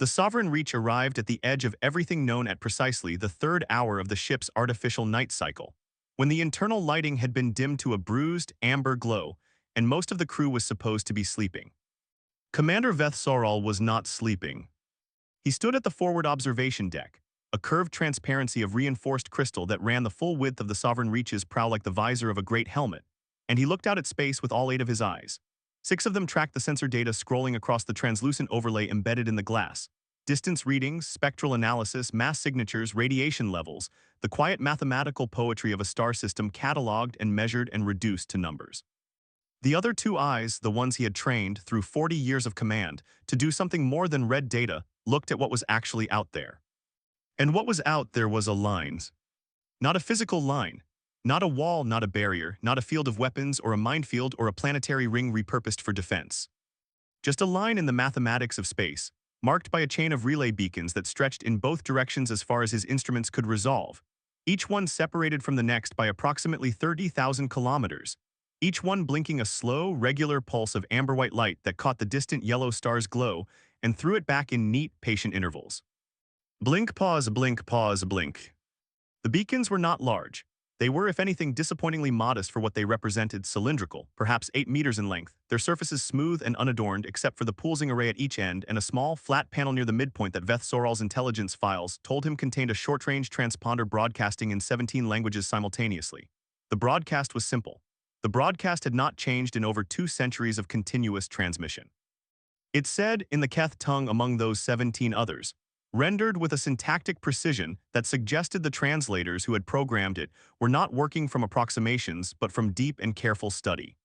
The Sovereign Reach arrived at the edge of everything known at precisely the third hour of the ship's artificial night cycle, when the internal lighting had been dimmed to a bruised, amber glow, and most of the crew was supposed to be sleeping. Commander Veth Soral was not sleeping. He stood at the forward observation deck, a curved transparency of reinforced crystal that ran the full width of the Sovereign Reach's prow like the visor of a great helmet, and he looked out at space with all 8 of his eyes. 6 of them tracked the sensor data scrolling across the translucent overlay embedded in the glass. Distance readings, spectral analysis, mass signatures, radiation levels, the quiet mathematical poetry of a star system cataloged and measured and reduced to numbers. The other 2 eyes, the ones he had trained through 40 years of command to do something more than read data, looked at what was actually out there. And what was out there was a line. Not a physical line. Not a wall, not a barrier, not a field of weapons or a minefield or a planetary ring repurposed for defense. Just a line in the mathematics of space, marked by a chain of relay beacons that stretched in both directions as far as his instruments could resolve, each one separated from the next by approximately 30,000 kilometers, each one blinking a slow, regular pulse of amber-white light that caught the distant yellow star's glow and threw it back in neat, patient intervals. Blink, pause, blink. The beacons were not large. They were, if anything, disappointingly modest for what they represented, cylindrical, perhaps 8 meters in length, their surfaces smooth and unadorned except for the pulsing array at each end and a small, flat panel near the midpoint that Veth Soral's intelligence files told him contained a short-range transponder broadcasting in 17 languages simultaneously. The broadcast was simple. The broadcast had not changed in over 2 centuries of continuous transmission. It said, in the Keth tongue among those 17 others, rendered with a syntactic precision that suggested the translators who had programmed it were not working from approximations but from deep and careful study.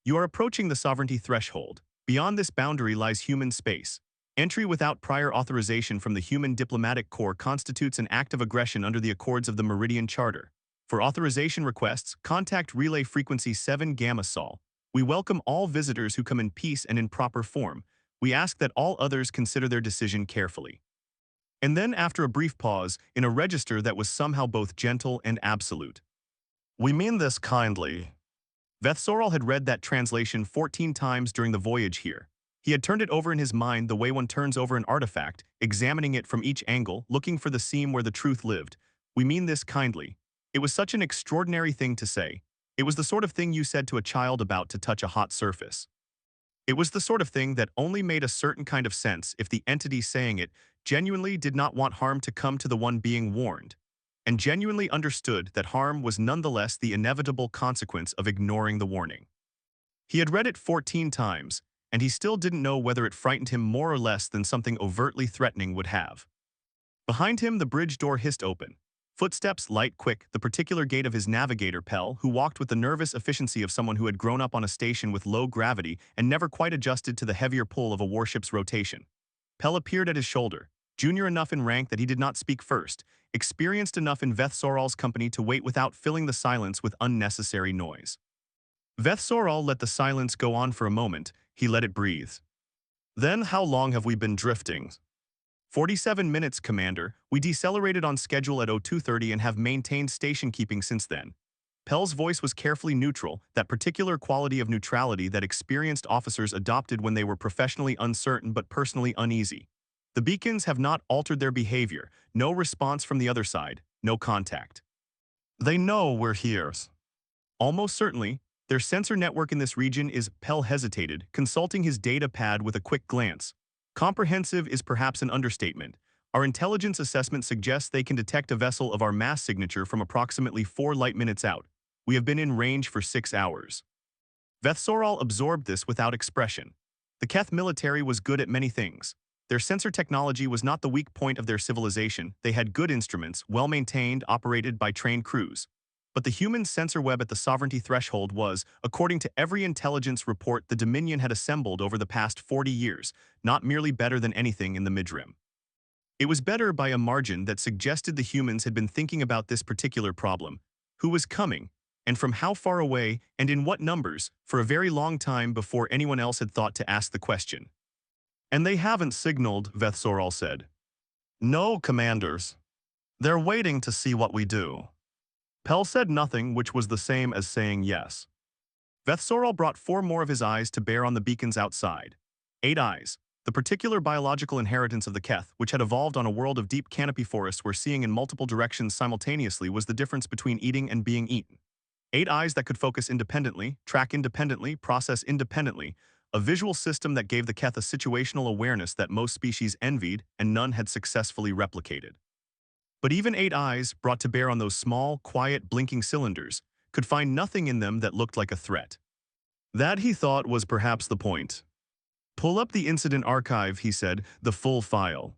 You are approaching the sovereignty threshold. Beyond this boundary lies human space. Entry without prior authorization from the human diplomatic corps constitutes an act of aggression under the Accords of the Meridian Charter. For authorization requests, contact relay frequency 7 Gamma Sol. We welcome all visitors who come in peace and in proper form. We ask that all others consider their decision carefully. And then, after a brief pause, in a register that was somehow both gentle and absolute. We mean this kindly. Veth Soral had read that translation 14 times during the voyage here. He had turned it over in his mind the way one turns over an artifact, examining it from each angle, looking for the seam where the truth lived. We mean this kindly. It was such an extraordinary thing to say. It was the sort of thing you said to a child about to touch a hot surface. It was the sort of thing that only made a certain kind of sense if the entity saying it genuinely did not want harm to come to the one being warned, and genuinely understood that harm was nonetheless the inevitable consequence of ignoring the warning. He had read it 14 times, and he still didn't know whether it frightened him more or less than something overtly threatening would have. Behind him, the bridge door hissed open. Footsteps, light, quick, the particular gait of his navigator, Pell, who walked with the nervous efficiency of someone who had grown up on a station with low gravity and never quite adjusted to the heavier pull of a warship's rotation. Pell appeared at his shoulder, junior enough in rank that he did not speak first, experienced enough in Veth Soral's company to wait without filling the silence with unnecessary noise. Veth Soral let the silence go on for a moment. He let it breathe. Then, how long have we been drifting? 47 minutes, Commander. We decelerated on schedule at 0230 and have maintained station keeping since then. Pell's voice was carefully neutral, that particular quality of neutrality that experienced officers adopted when they were professionally uncertain but personally uneasy. The beacons have not altered their behavior. No response from the other side. No contact. They know we're here. Almost certainly. Their sensor network in this region is, Pell hesitated, consulting his data pad with a quick glance. Comprehensive is perhaps an understatement. Our intelligence assessment suggests they can detect a vessel of our mass signature from approximately 4 light minutes out. We have been in range for 6 hours. Veth Soral absorbed this without expression. The Keth military was good at many things. Their sensor technology was not the weak point of their civilization. They had good instruments, well-maintained, operated by trained crews. But the human sensor web at the sovereignty threshold was, according to every intelligence report the Dominion had assembled over the past 40 years, not merely better than anything in the midrim. It was better by a margin that suggested the humans had been thinking about this particular problem, who was coming, and from how far away, and in what numbers, for a very long time before anyone else had thought to ask the question. And they haven't signaled, Veth Soral said. No, commanders. They're waiting to see what we do. Pell said nothing, which was the same as saying yes. Veth Soral brought 4 more of his eyes to bear on the beacons outside. 8 eyes. The particular biological inheritance of the Keth, which had evolved on a world of deep canopy forests where seeing in multiple directions simultaneously was the difference between eating and being eaten. 8 eyes that could focus independently, track independently, process independently, a visual system that gave the Keth a situational awareness that most species envied and none had successfully replicated. But even 8 eyes, brought to bear on those small, quiet, blinking cylinders, could find nothing in them that looked like a threat. That, he thought, was perhaps the point. Pull up the incident archive, he said, the full file.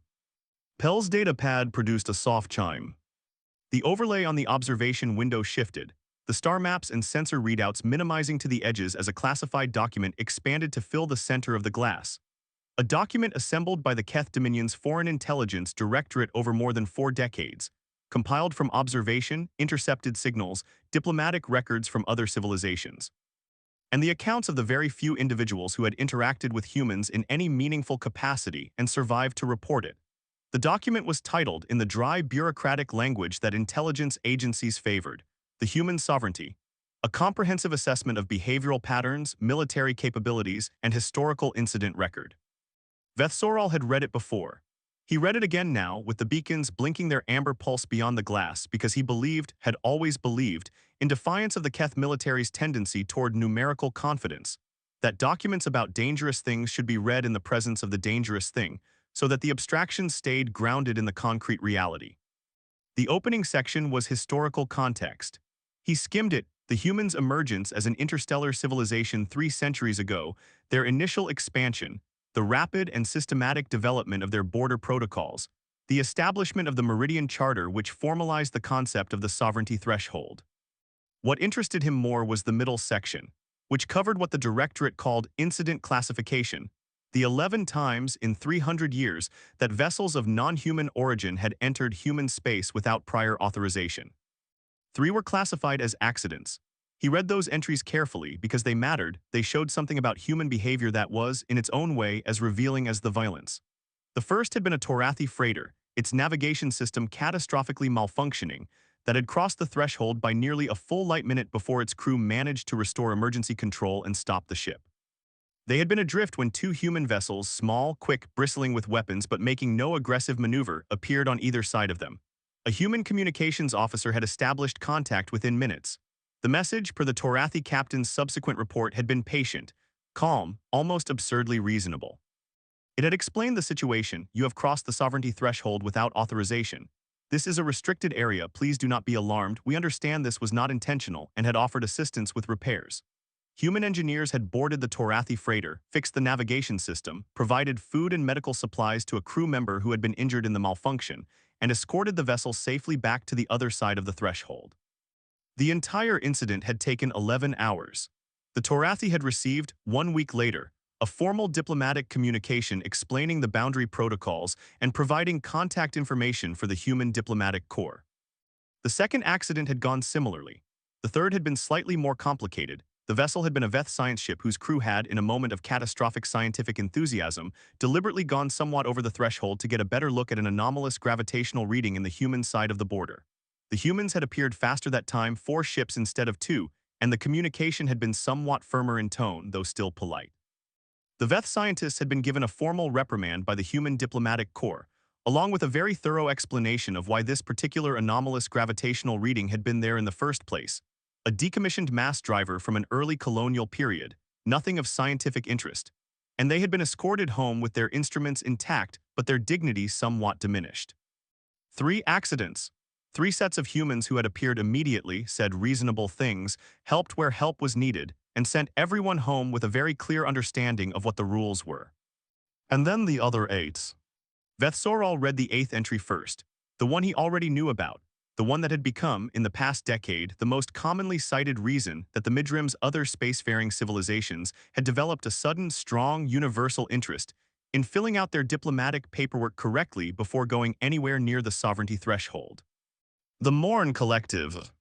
Pell's data pad produced a soft chime. The overlay on the observation window shifted, the star maps and sensor readouts minimizing to the edges as a classified document expanded to fill the center of the glass. A document assembled by the Keth Dominion's Foreign Intelligence Directorate over more than 4 decades, compiled from observation, intercepted signals, diplomatic records from other civilizations, and the accounts of the very few individuals who had interacted with humans in any meaningful capacity and survived to report it. The document was titled, in the dry bureaucratic language that intelligence agencies favored, The Human Sovereignty, a comprehensive assessment of behavioral patterns, military capabilities, and historical incident record. Vethsoral had read it before. He read it again now, with the beacons blinking their amber pulse beyond the glass, because he believed, had always believed, in defiance of the Keth military's tendency toward numerical confidence, that documents about dangerous things should be read in the presence of the dangerous thing, so that the abstractions stayed grounded in the concrete reality. The opening section was historical context. He skimmed it, the humans' emergence as an interstellar civilization 3 centuries ago, their initial expansion, the rapid and systematic development of their border protocols, the establishment of the Meridian Charter which formalized the concept of the sovereignty threshold. What interested him more was the middle section, which covered what the Directorate called incident classification, the 11 times in 300 years that vessels of non-human origin had entered human space without prior authorization. 3 were classified as accidents. He read those entries carefully because they mattered. They showed something about human behavior that was, in its own way, as revealing as the violence. The first had been a Torathi freighter, its navigation system catastrophically malfunctioning, that had crossed the threshold by nearly a full light minute before its crew managed to restore emergency control and stop the ship. They had been adrift when 2 human vessels, small, quick, bristling with weapons but making no aggressive maneuver, appeared on either side of them. A human communications officer had established contact within minutes. The message, per the Torathi captain's subsequent report, had been patient, calm, almost absurdly reasonable. It had explained the situation: you have crossed the sovereignty threshold without authorization. This is a restricted area, please do not be alarmed, we understand this was not intentional, and had offered assistance with repairs. Human engineers had boarded the Torathi freighter, fixed the navigation system, provided food and medical supplies to a crew member who had been injured in the malfunction, and escorted the vessel safely back to the other side of the threshold. The entire incident had taken 11 hours. The Torathi had received, 1 week later, a formal diplomatic communication explaining the boundary protocols and providing contact information for the human diplomatic corps. The second accident had gone similarly. The third had been slightly more complicated. The vessel had been a Veth science ship whose crew had, in a moment of catastrophic scientific enthusiasm, deliberately gone somewhat over the threshold to get a better look at an anomalous gravitational reading in the human side of the border. The humans had appeared faster that time, 4 ships instead of 2, and the communication had been somewhat firmer in tone, though still polite. The Veth scientists had been given a formal reprimand by the human diplomatic corps, along with a very thorough explanation of why this particular anomalous gravitational reading had been there in the first place. A decommissioned mass driver from an early colonial period, nothing of scientific interest, and they had been escorted home with their instruments intact but their dignity somewhat diminished. 3 accidents. 3 sets of humans who had appeared immediately, said reasonable things, helped where help was needed, and sent everyone home with a very clear understanding of what the rules were. And then the other 8. Vethsoral read the 8th entry first, the one he already knew about, the one that had become, in the past decade, the most commonly cited reason that the Midrim's other spacefaring civilizations had developed a sudden, strong, universal interest in filling out their diplomatic paperwork correctly before going anywhere near the sovereignty threshold. The Morn Collective.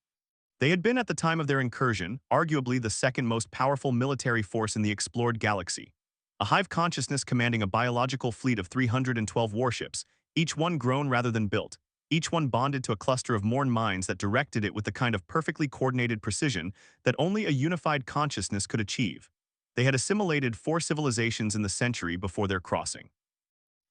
They had been, at the time of their incursion, arguably the second most powerful military force in the explored galaxy. A hive consciousness commanding a biological fleet of 312 warships, each one grown rather than built, each one bonded to a cluster of Morn minds that directed it with the kind of perfectly coordinated precision that only a unified consciousness could achieve. They had assimilated 4 civilizations in the century before their crossing.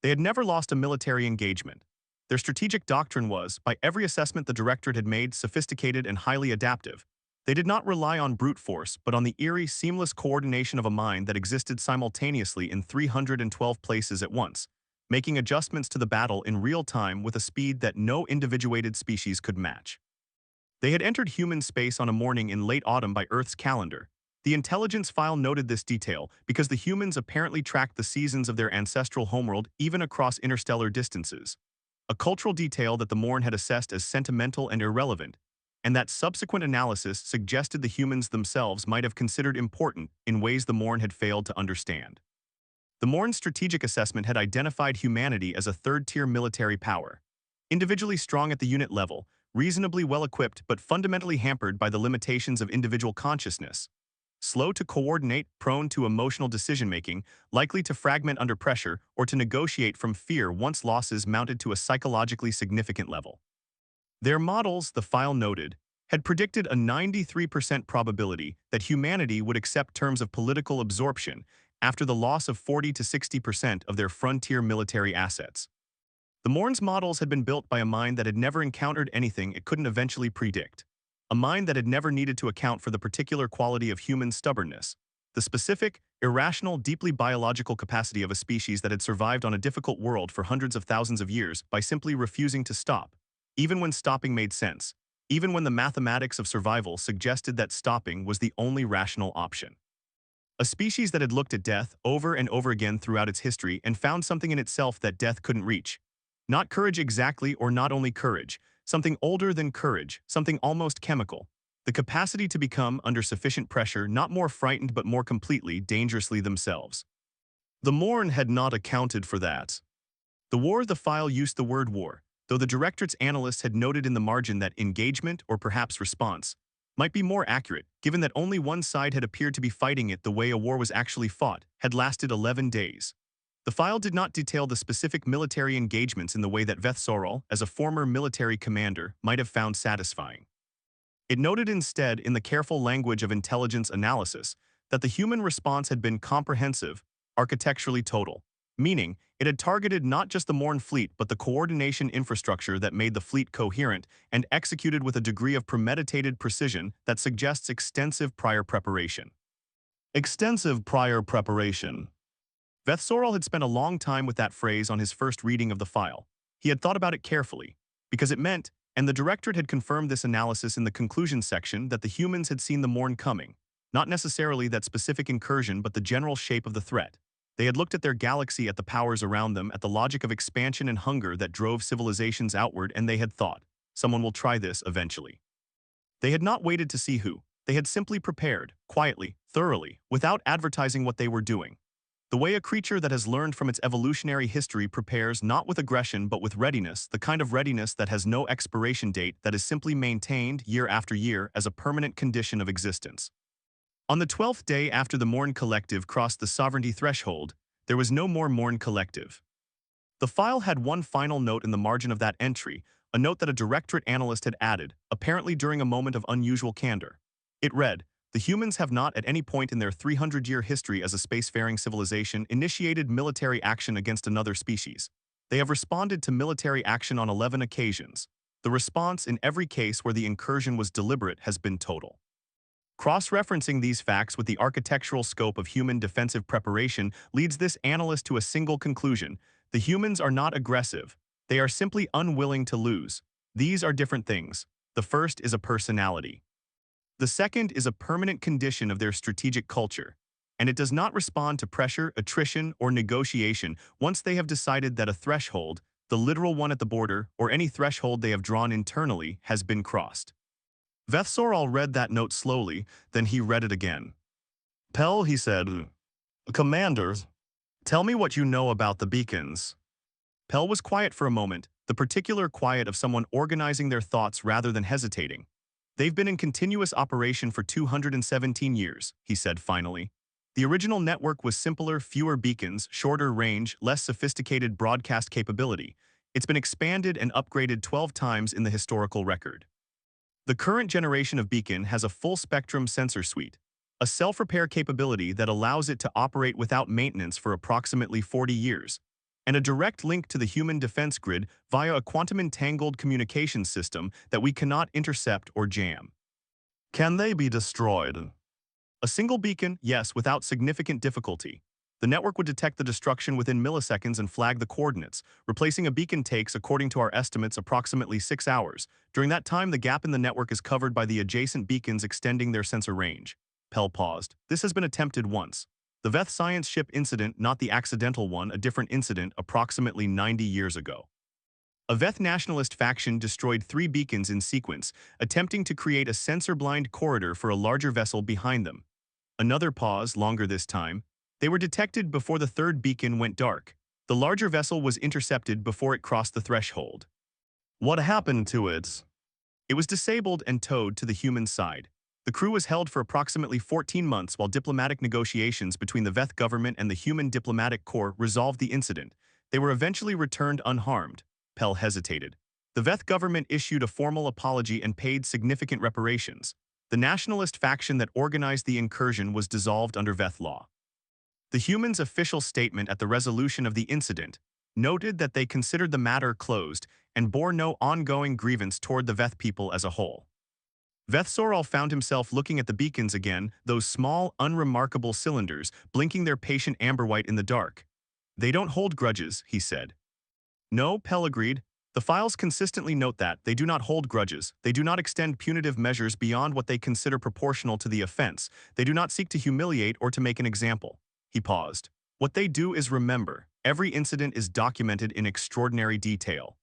They had never lost a military engagement. Their strategic doctrine was, by every assessment the Directorate had made, sophisticated and highly adaptive. They did not rely on brute force, but on the eerie, seamless coordination of a mind that existed simultaneously in 312 places at once, making adjustments to the battle in real time with a speed that no individuated species could match. They had entered human space on a morning in late autumn by Earth's calendar. The intelligence file noted this detail because the humans apparently tracked the seasons of their ancestral homeworld even across interstellar distances, a cultural detail that the Morn had assessed as sentimental and irrelevant, and that subsequent analysis suggested the humans themselves might have considered important in ways the Morn had failed to understand. The Morn's strategic assessment had identified humanity as a third-tier military power, individually strong at the unit level, reasonably well-equipped but fundamentally hampered by the limitations of individual consciousness, slow to coordinate, prone to emotional decision-making, likely to fragment under pressure or to negotiate from fear once losses mounted to a psychologically significant level. Their models, the file noted, had predicted a 93% probability that humanity would accept terms of political absorption after the loss of 40 to 60% of their frontier military assets. The Morn's models had been built by a mind that had never encountered anything it couldn't eventually predict, a mind that had never needed to account for the particular quality of human stubbornness, the specific, irrational, deeply biological capacity of a species that had survived on a difficult world for hundreds of thousands of years by simply refusing to stop, even when stopping made sense, even when the mathematics of survival suggested that stopping was the only rational option. A species that had looked at death over and over again throughout its history and found something in itself that death couldn't reach. Not courage exactly, or not only courage, something older than courage, something almost chemical. The capacity to become, under sufficient pressure, not more frightened but more completely, dangerously themselves. The Morn had not accounted for that. The file used the word war, though the Directorate's analysts had noted in the margin that engagement, or perhaps response, might be more accurate, given that only one side had appeared to be fighting it the way a war was actually fought, had lasted 11 days. The file did not detail the specific military engagements in the way that Vethsorol, as a former military commander, might have found satisfying. It noted instead, in the careful language of intelligence analysis, that the human response had been comprehensive, architecturally total, meaning it had targeted not just the Morn fleet but the coordination infrastructure that made the fleet coherent and executed with a degree of premeditated precision that suggests extensive prior preparation. Extensive prior preparation. Vethsorol had spent a long time with that phrase on his first reading of the file. He had thought about it carefully, because it meant, and the Directorate had confirmed this analysis in the conclusion section, that the humans had seen the Morn coming, not necessarily that specific incursion but the general shape of the threat. They had looked at their galaxy, at the powers around them, at the logic of expansion and hunger that drove civilizations outward, and they had thought, someone will try this eventually. They had not waited to see who. They had simply prepared, quietly, thoroughly, without advertising what they were doing. The way a creature that has learned from its evolutionary history prepares not with aggression but with readiness, the kind of readiness that has no expiration date, that is simply maintained year after year as a permanent condition of existence. On the 12th day after the Morn Collective crossed the sovereignty threshold, there was no more Morn Collective. The file had one final note in the margin of that entry, a note that a Directorate analyst had added, apparently during a moment of unusual candor. It read, "The humans have not at any point in their 300-year history as a spacefaring civilization initiated military action against another species. They have responded to military action on 11 occasions. The response in every case where the incursion was deliberate has been total." Cross-referencing these facts with the architectural scope of human defensive preparation leads this analyst to a single conclusion: the humans are not aggressive. They are simply unwilling to lose. These are different things. The first is a personality. The second is a permanent condition of their strategic culture, and it does not respond to pressure, attrition, or negotiation once they have decided that a threshold, the literal one at the border, or any threshold they have drawn internally, has been crossed. Vethsorol read that note slowly, then he read it again. "Pell," he said, "Commanders, tell me what you know about the beacons." Pell was quiet for a moment, the particular quiet of someone organizing their thoughts rather than hesitating. "They've been in continuous operation for 217 years, he said finally. The original network was simpler, fewer beacons, shorter range, less sophisticated broadcast capability. It's been expanded and upgraded 12 times in the historical record. The current generation of beacon has a full-spectrum sensor suite, a self-repair capability that allows it to operate without maintenance for approximately 40 years, and a direct link to the human defense grid via a quantum-entangled communications system that we cannot intercept or jam. Can they be destroyed? A single beacon, yes, without significant difficulty. The network would detect the destruction within milliseconds and flag the coordinates. Replacing a beacon takes, according to our estimates, approximately 6 hours. During that time, the gap in the network is covered by the adjacent beacons extending their sensor range. Pell paused. This has been attempted once. The Veth science ship incident, not the accidental one, a different incident approximately 90 years ago. A Veth nationalist faction destroyed 3 beacons in sequence, attempting to create a sensor-blind corridor for a larger vessel behind them. Another pause, longer this time. They were detected before the 3rd beacon went dark. The larger vessel was intercepted before it crossed the threshold. What happened to it? It was disabled and towed to the human side. The crew was held for approximately 14 months while diplomatic negotiations between the Veth government and the Human Diplomatic Corps resolved the incident. They were eventually returned unharmed. Pell hesitated. The Veth government issued a formal apology and paid significant reparations. The nationalist faction that organized the incursion was dissolved under Veth law. The humans' official statement at the resolution of the incident noted that they considered the matter closed and bore no ongoing grievance toward the Veth people as a whole. Veth Soral found himself looking at the beacons again, those small, unremarkable cylinders, blinking their patient amber white in the dark. They don't hold grudges, he said. No, Pell agreed. The files consistently note that they do not hold grudges, they do not extend punitive measures beyond what they consider proportional to the offense, they do not seek to humiliate or to make an example. He paused. What they do is remember. Every incident is documented in extraordinary detail.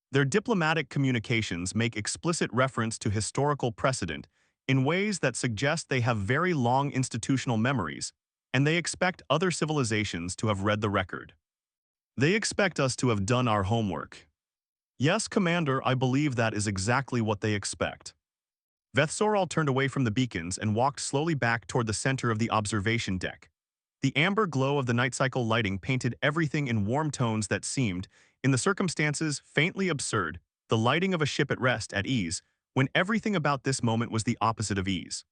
Their diplomatic communications make explicit reference to historical precedent in ways that suggest they have very long institutional memories, and they expect other civilizations to have read the record. They expect us to have done our homework. Yes, Commander, I believe that is exactly what they expect. Veth Soral turned away from the beacons and walked slowly back toward the center of the observation deck. The amber glow of the night cycle lighting painted everything in warm tones that seemed, in the circumstances, faintly absurd, the lighting of a ship at rest, at ease, when everything about this moment was the opposite of ease.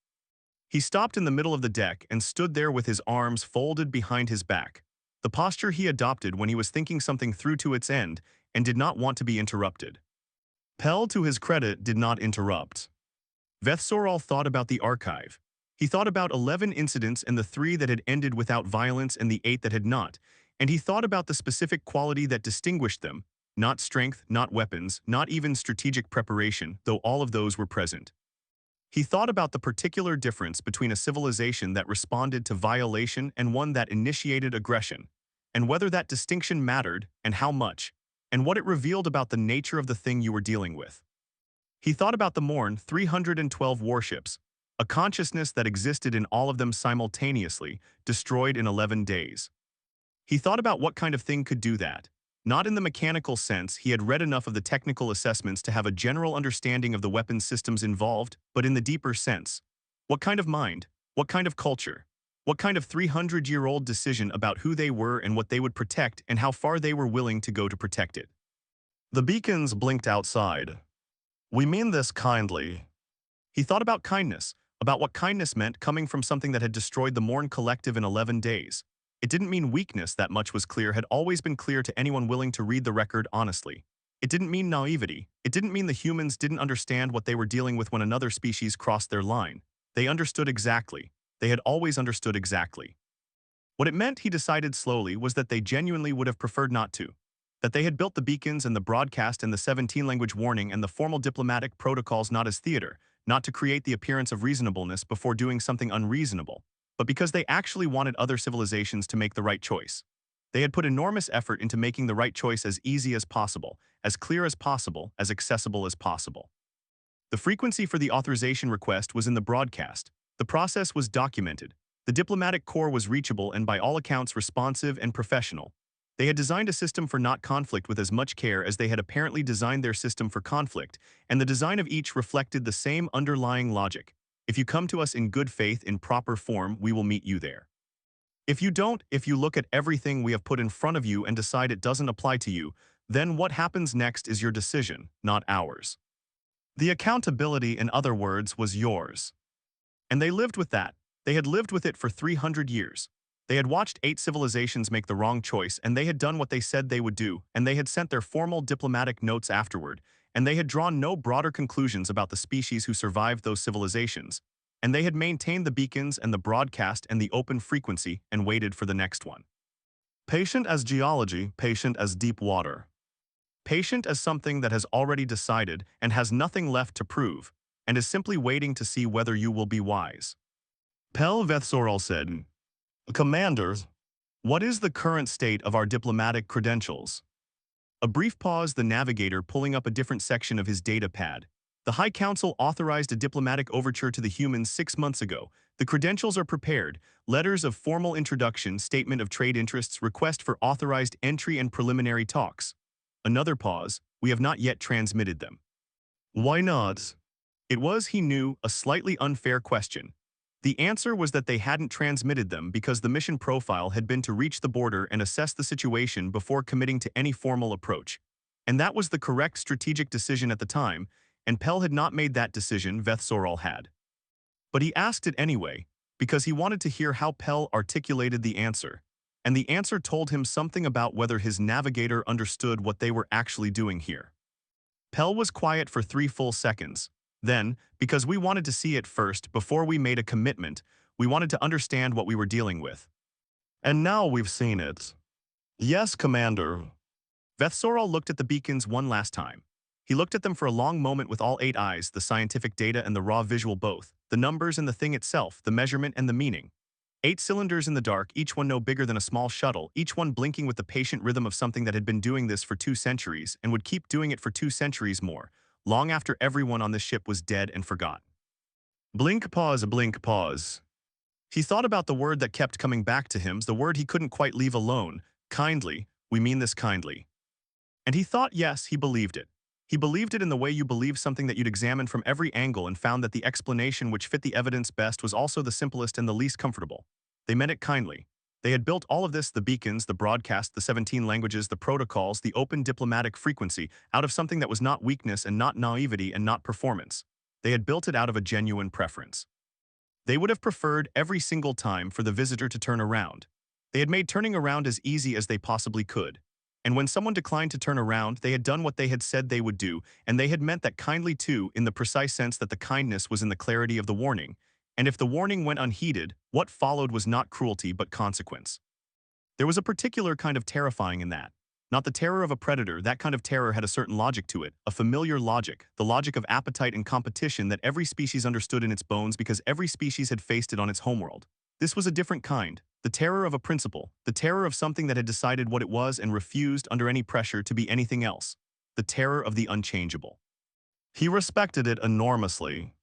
He stopped in the middle of the deck and stood there with his arms folded behind his back, the posture he adopted when he was thinking something through to its end and did not want to be interrupted. Pell, to his credit, did not interrupt. Veth Soral thought about the archive. He thought about 11 incidents and the 3 that had ended without violence and the 8 that had not, and he thought about the specific quality that distinguished them, not strength, not weapons, not even strategic preparation, though all of those were present. He thought about the particular difference between a civilization that responded to violation and one that initiated aggression, and whether that distinction mattered and how much, and what it revealed about the nature of the thing you were dealing with. He thought about the Morn 312 warships, a consciousness that existed in all of them simultaneously, destroyed in 11 days. He thought about what kind of thing could do that. Not in the mechanical sense, he had read enough of the technical assessments to have a general understanding of the weapons systems involved, but in the deeper sense. What kind of mind? What kind of culture? What kind of 300-year-old decision about who they were and what they would protect and how far they were willing to go to protect it? The beacons blinked outside. We mean this kindly. He thought about kindness, about what kindness meant coming from something that had destroyed the Morn Collective in 11 days. It didn't mean weakness, that much was clear, had always been clear to anyone willing to read the record honestly. It didn't mean naivety. It didn't mean the humans didn't understand what they were dealing with when another species crossed their line. They understood exactly. They had always understood exactly. What it meant, he decided slowly, was that they genuinely would have preferred not to. That they had built the beacons and the broadcast and the 17-language warning and the formal diplomatic protocols not as theater, not to create the appearance of reasonableness before doing something unreasonable, but because they actually wanted other civilizations to make the right choice. They had put enormous effort into making the right choice as easy as possible, as clear as possible, as accessible as possible. The frequency for the authorization request was in the broadcast. The process was documented. The diplomatic corps was reachable and by all accounts responsive and professional. They had designed a system for not conflict with as much care as they had apparently designed their system for conflict, and the design of each reflected the same underlying logic. If you come to us in good faith in proper form, we will meet you there. If you don't, if you look at everything we have put in front of you and decide it doesn't apply to you, then what happens next is your decision, not ours. The accountability, in other words, was yours. And they lived with that. They had lived with it for 300 years. They had watched 8 civilizations make the wrong choice, and they had done what they said they would do, and they had sent their formal diplomatic notes afterward, and they had drawn no broader conclusions about the species who survived those civilizations, and they had maintained the beacons and the broadcast and the open frequency and waited for the next one. Patient as geology, patient as deep water. Patient as something that has already decided and has nothing left to prove, and is simply waiting to see whether you will be wise. Pel Vethsoral said, Commanders, what is the current state of our diplomatic credentials? A brief pause, the navigator pulling up a different section of his data pad. The High Council authorized a diplomatic overture to the humans 6 months ago. The credentials are prepared. Letters of formal introduction, statement of trade interests, request for authorized entry and preliminary talks. Another pause. We have not yet transmitted them. Why not? It was, he knew, a slightly unfair question. The answer was that they hadn't transmitted them because the mission profile had been to reach the border and assess the situation before committing to any formal approach. And that was the correct strategic decision at the time, and Pel had not made that decision, Vethsoral had. But he asked it anyway, because he wanted to hear how Pel articulated the answer, and the answer told him something about whether his navigator understood what they were actually doing here. Pel was quiet for 3 full seconds. Then, because we wanted to see it first before we made a commitment, we wanted to understand what we were dealing with. And now we've seen it. Yes, Commander. Vethsoral looked at the beacons one last time. He looked at them for a long moment with all 8 eyes, the scientific data and the raw visual both, the numbers and the thing itself, the measurement and the meaning. 8 cylinders in the dark, each one no bigger than a small shuttle, each one blinking with the patient rhythm of something that had been doing this for 2 centuries and would keep doing it for 2 centuries more, long after everyone on this ship was dead and forgotten. Blink, pause, blink, pause. He thought about the word that kept coming back to him, the word he couldn't quite leave alone, kindly, we mean this kindly. And he thought, yes, he believed it. He believed it in the way you believe something that you'd examined from every angle and found that the explanation which fit the evidence best was also the simplest and the least comfortable. They meant it kindly. They had built all of this, the beacons, the broadcast, the 17 languages, the protocols, the open diplomatic frequency, out of something that was not weakness and not naivety and not performance. They had built it out of a genuine preference. They would have preferred every single time for the visitor to turn around. They had made turning around as easy as they possibly could. And when someone declined to turn around, they had done what they had said they would do, and they had meant that kindly too, in the precise sense that the kindness was in the clarity of the warning. And if the warning went unheeded, what followed was not cruelty but consequence. There was a particular kind of terrifying in that. Not the terror of a predator, that kind of terror had a certain logic to it, a familiar logic, the logic of appetite and competition that every species understood in its bones because every species had faced it on its homeworld. This was a different kind, the terror of a principle, the terror of something that had decided what it was and refused under any pressure to be anything else, the terror of the unchangeable. He respected it enormously.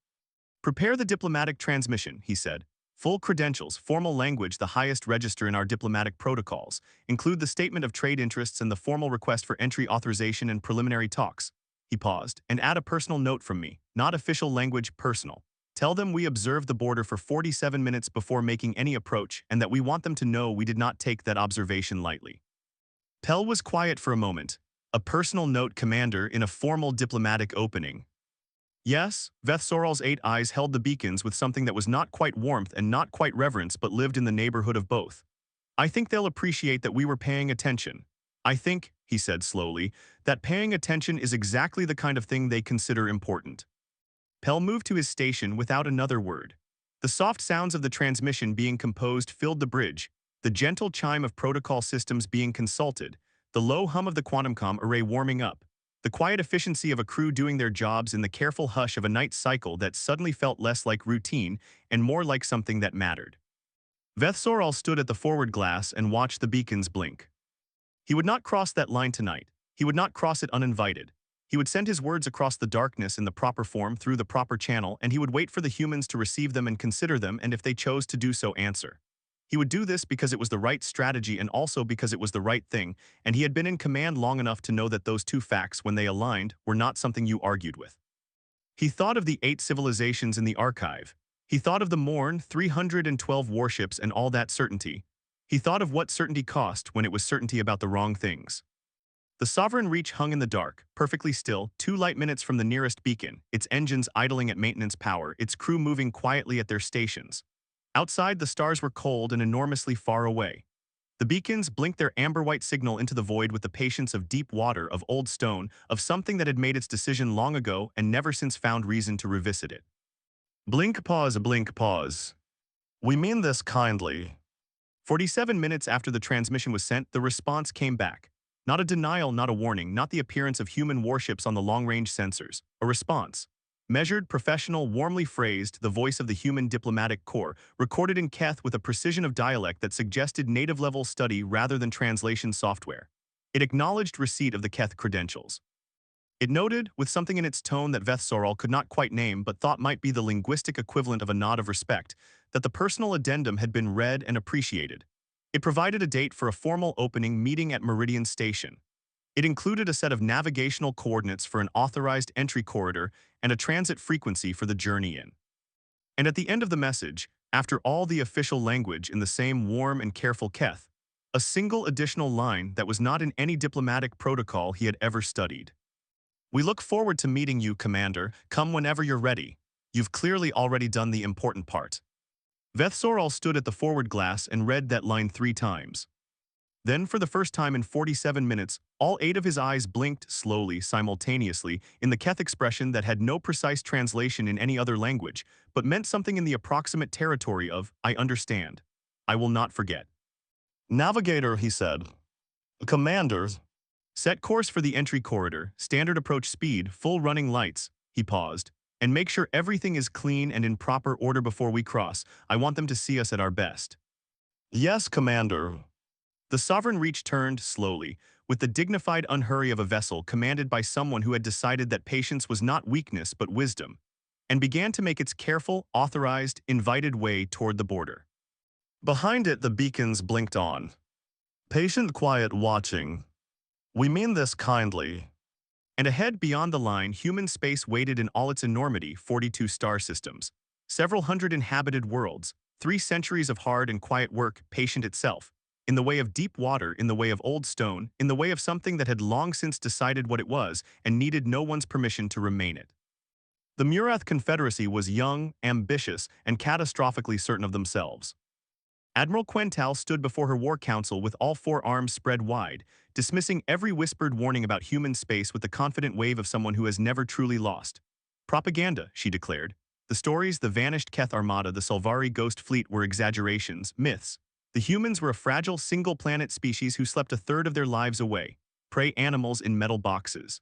Prepare the diplomatic transmission, he said. Full credentials, formal language, the highest register in our diplomatic protocols, include the statement of trade interests and the formal request for entry authorization and preliminary talks. He paused, and add a personal note from me, not official language, personal. Tell them we observed the border for 47 minutes before making any approach and that we want them to know we did not take that observation lightly. Pel was quiet for a moment. A personal note, Commander, in a formal diplomatic opening. Yes, Vethsoral's 8 eyes held the beacons with something that was not quite warmth and not quite reverence but lived in the neighborhood of both. I think they'll appreciate that we were paying attention. I think, he said slowly, that paying attention is exactly the kind of thing they consider important. Pel moved to his station without another word. The soft sounds of the transmission being composed filled the bridge, the gentle chime of protocol systems being consulted, the low hum of the quantumcom array warming up, the quiet efficiency of a crew doing their jobs in the careful hush of a night cycle that suddenly felt less like routine and more like something that mattered. Vethsoral stood at the forward glass and watched the beacons blink. He would not cross that line tonight. He would not cross it uninvited. He would send his words across the darkness in the proper form through the proper channel, and he would wait for the humans to receive them and consider them, and if they chose to do so, answer. He would do this because it was the right strategy and also because it was the right thing, and he had been in command long enough to know that those two facts, when they aligned, were not something you argued with. He thought of the 8 civilizations in the archive. He thought of the Morn, 312 warships and all that certainty. He thought of what certainty cost when it was certainty about the wrong things. The Sovereign Reach hung in the dark, perfectly still, 2 light minutes from the nearest beacon, its engines idling at maintenance power, its crew moving quietly at their stations. Outside, the stars were cold and enormously far away. The beacons blinked their amber-white signal into the void with the patience of deep water, of old stone, of something that had made its decision long ago and never since found reason to revisit it. Blink, pause, blink, pause. We mean this kindly. 47 minutes after the transmission was sent, the response came back. Not a denial, not a warning, not the appearance of human warships on the long-range sensors. A response. Measured, professional, warmly phrased, the voice of the human diplomatic corps, recorded in Keth with a precision of dialect that suggested native-level study rather than translation software. It acknowledged receipt of the Keth credentials. It noted, with something in its tone that Vethsorol could not quite name but thought might be the linguistic equivalent of a nod of respect, that the personal addendum had been read and appreciated. It provided a date for a formal opening meeting at Meridian Station. It included a set of navigational coordinates for an authorized entry corridor and a transit frequency for the journey in. And at the end of the message, after all the official language in the same warm and careful Keth, a single additional line that was not in any diplomatic protocol he had ever studied. We look forward to meeting you, Commander. Come whenever you're ready. You've clearly already done the important part. Vethsorol stood at the forward glass and read that line 3 times. Then, for the first time in 47 minutes, all 8 of his eyes blinked slowly, simultaneously, in the Keth expression that had no precise translation in any other language, but meant something in the approximate territory of, I understand. I will not forget. Navigator, he said. Commanders. Set course for the entry corridor, standard approach speed, full running lights, he paused. And make sure everything is clean and in proper order before we cross. I want them to see us at our best. Yes, Commander. The Sovereign Reach turned slowly, with the dignified unhurry of a vessel commanded by someone who had decided that patience was not weakness but wisdom, and began to make its careful, authorized, invited way toward the border. Behind it, the beacons blinked on. Patient, quiet watching. We mean this kindly. And ahead beyond the line, human space waited in all its enormity, 42 star systems, several hundred inhabited worlds, 3 centuries of hard and quiet work, patient itself, in the way of deep water, in the way of old stone, in the way of something that had long since decided what it was and needed no one's permission to remain it. The Murath Confederacy was young, ambitious, and catastrophically certain of themselves. Admiral Quental stood before her war council with all 4 arms spread wide, dismissing every whispered warning about human space with the confident wave of someone who has never truly lost. Propaganda, she declared. The stories, the vanished Keth Armada, the Solvari ghost fleet were exaggerations, myths. The humans were a fragile single-planet species who slept a third of their lives away, prey animals in metal boxes.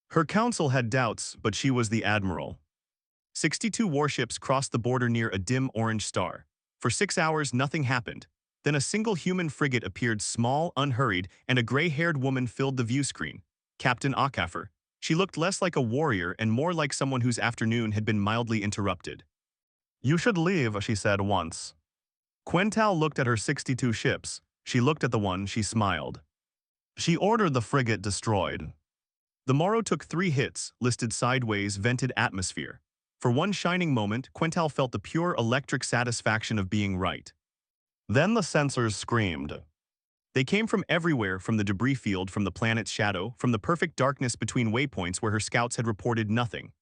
Her council had doubts, but she was the admiral. 62 warships crossed the border near a dim orange star. For 6 hours, nothing happened. Then a single human frigate appeared, small, unhurried, and a gray-haired woman filled the view screen. Captain Akafer. She looked less like a warrior and more like someone whose afternoon had been mildly interrupted. You should leave, she said once. Quental looked at her 62 ships. She looked at the one, she smiled. She ordered the frigate destroyed. The Morrow took 3 hits, listed sideways, vented atmosphere. For one shining moment, Quental felt the pure electric satisfaction of being right. Then the sensors screamed. They came from everywhere, from the debris field, from the planet's shadow, from the perfect darkness between waypoints where her scouts had reported nothing.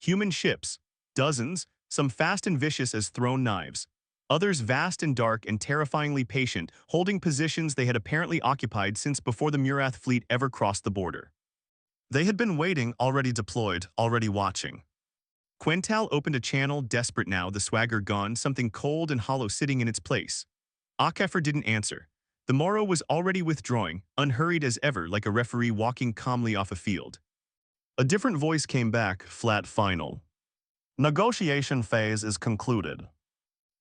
Human ships, dozens, some fast and vicious as thrown knives. Others vast and dark and terrifyingly patient, holding positions they had apparently occupied since before the Murath fleet ever crossed the border. They had been waiting, already deployed, already watching. Quental opened a channel, desperate now, the swagger gone, something cold and hollow sitting in its place. Akafer didn't answer. The Morrow was already withdrawing, unhurried as ever, like a referee walking calmly off a field. A different voice came back, flat, final. Negotiation phase is concluded.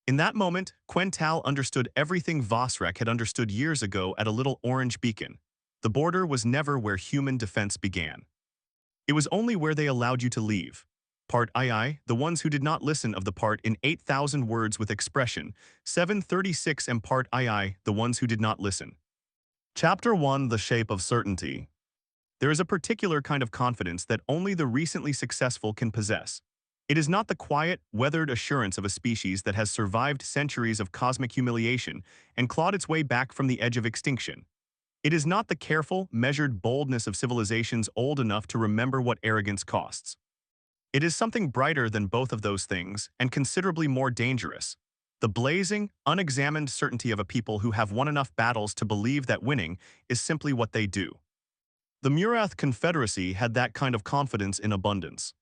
In that moment, Quental understood everything Vosrek had understood years ago at a little orange beacon. The border was never where human defense began. It was only where they allowed you to leave. Part II, the ones who did not listen of the part in 8,000 words with expression, 736 and Part II, the ones who did not listen. Chapter 1, The Shape of Certainty. There is a particular kind of confidence that only the recently successful can possess. It is not the quiet, weathered assurance of a species that has survived centuries of cosmic humiliation and clawed its way back from the edge of extinction. It is not the careful, measured boldness of civilizations old enough to remember what arrogance costs. It is something brighter than both of those things and considerably more dangerous. The blazing, unexamined certainty of a people who have won enough battles to believe that winning is simply what they do. The Murath Confederacy had that kind of confidence in abundance.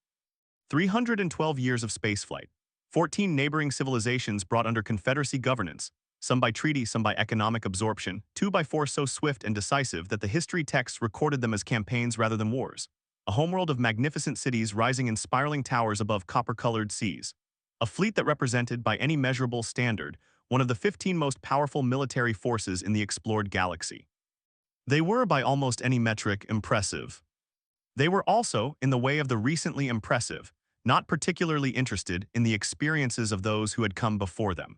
312 years of spaceflight, 14 neighboring civilizations brought under Confederacy governance, some by treaty, some by economic absorption, two by force so swift and decisive that the history texts recorded them as campaigns rather than wars. A homeworld of magnificent cities rising in spiraling towers above copper-colored seas. A fleet that represented, by any measurable standard, one of the 15 most powerful military forces in the explored galaxy. They were, by almost any metric, impressive. They were also, in the way of the recently impressive, not particularly interested in the experiences of those who had come before them.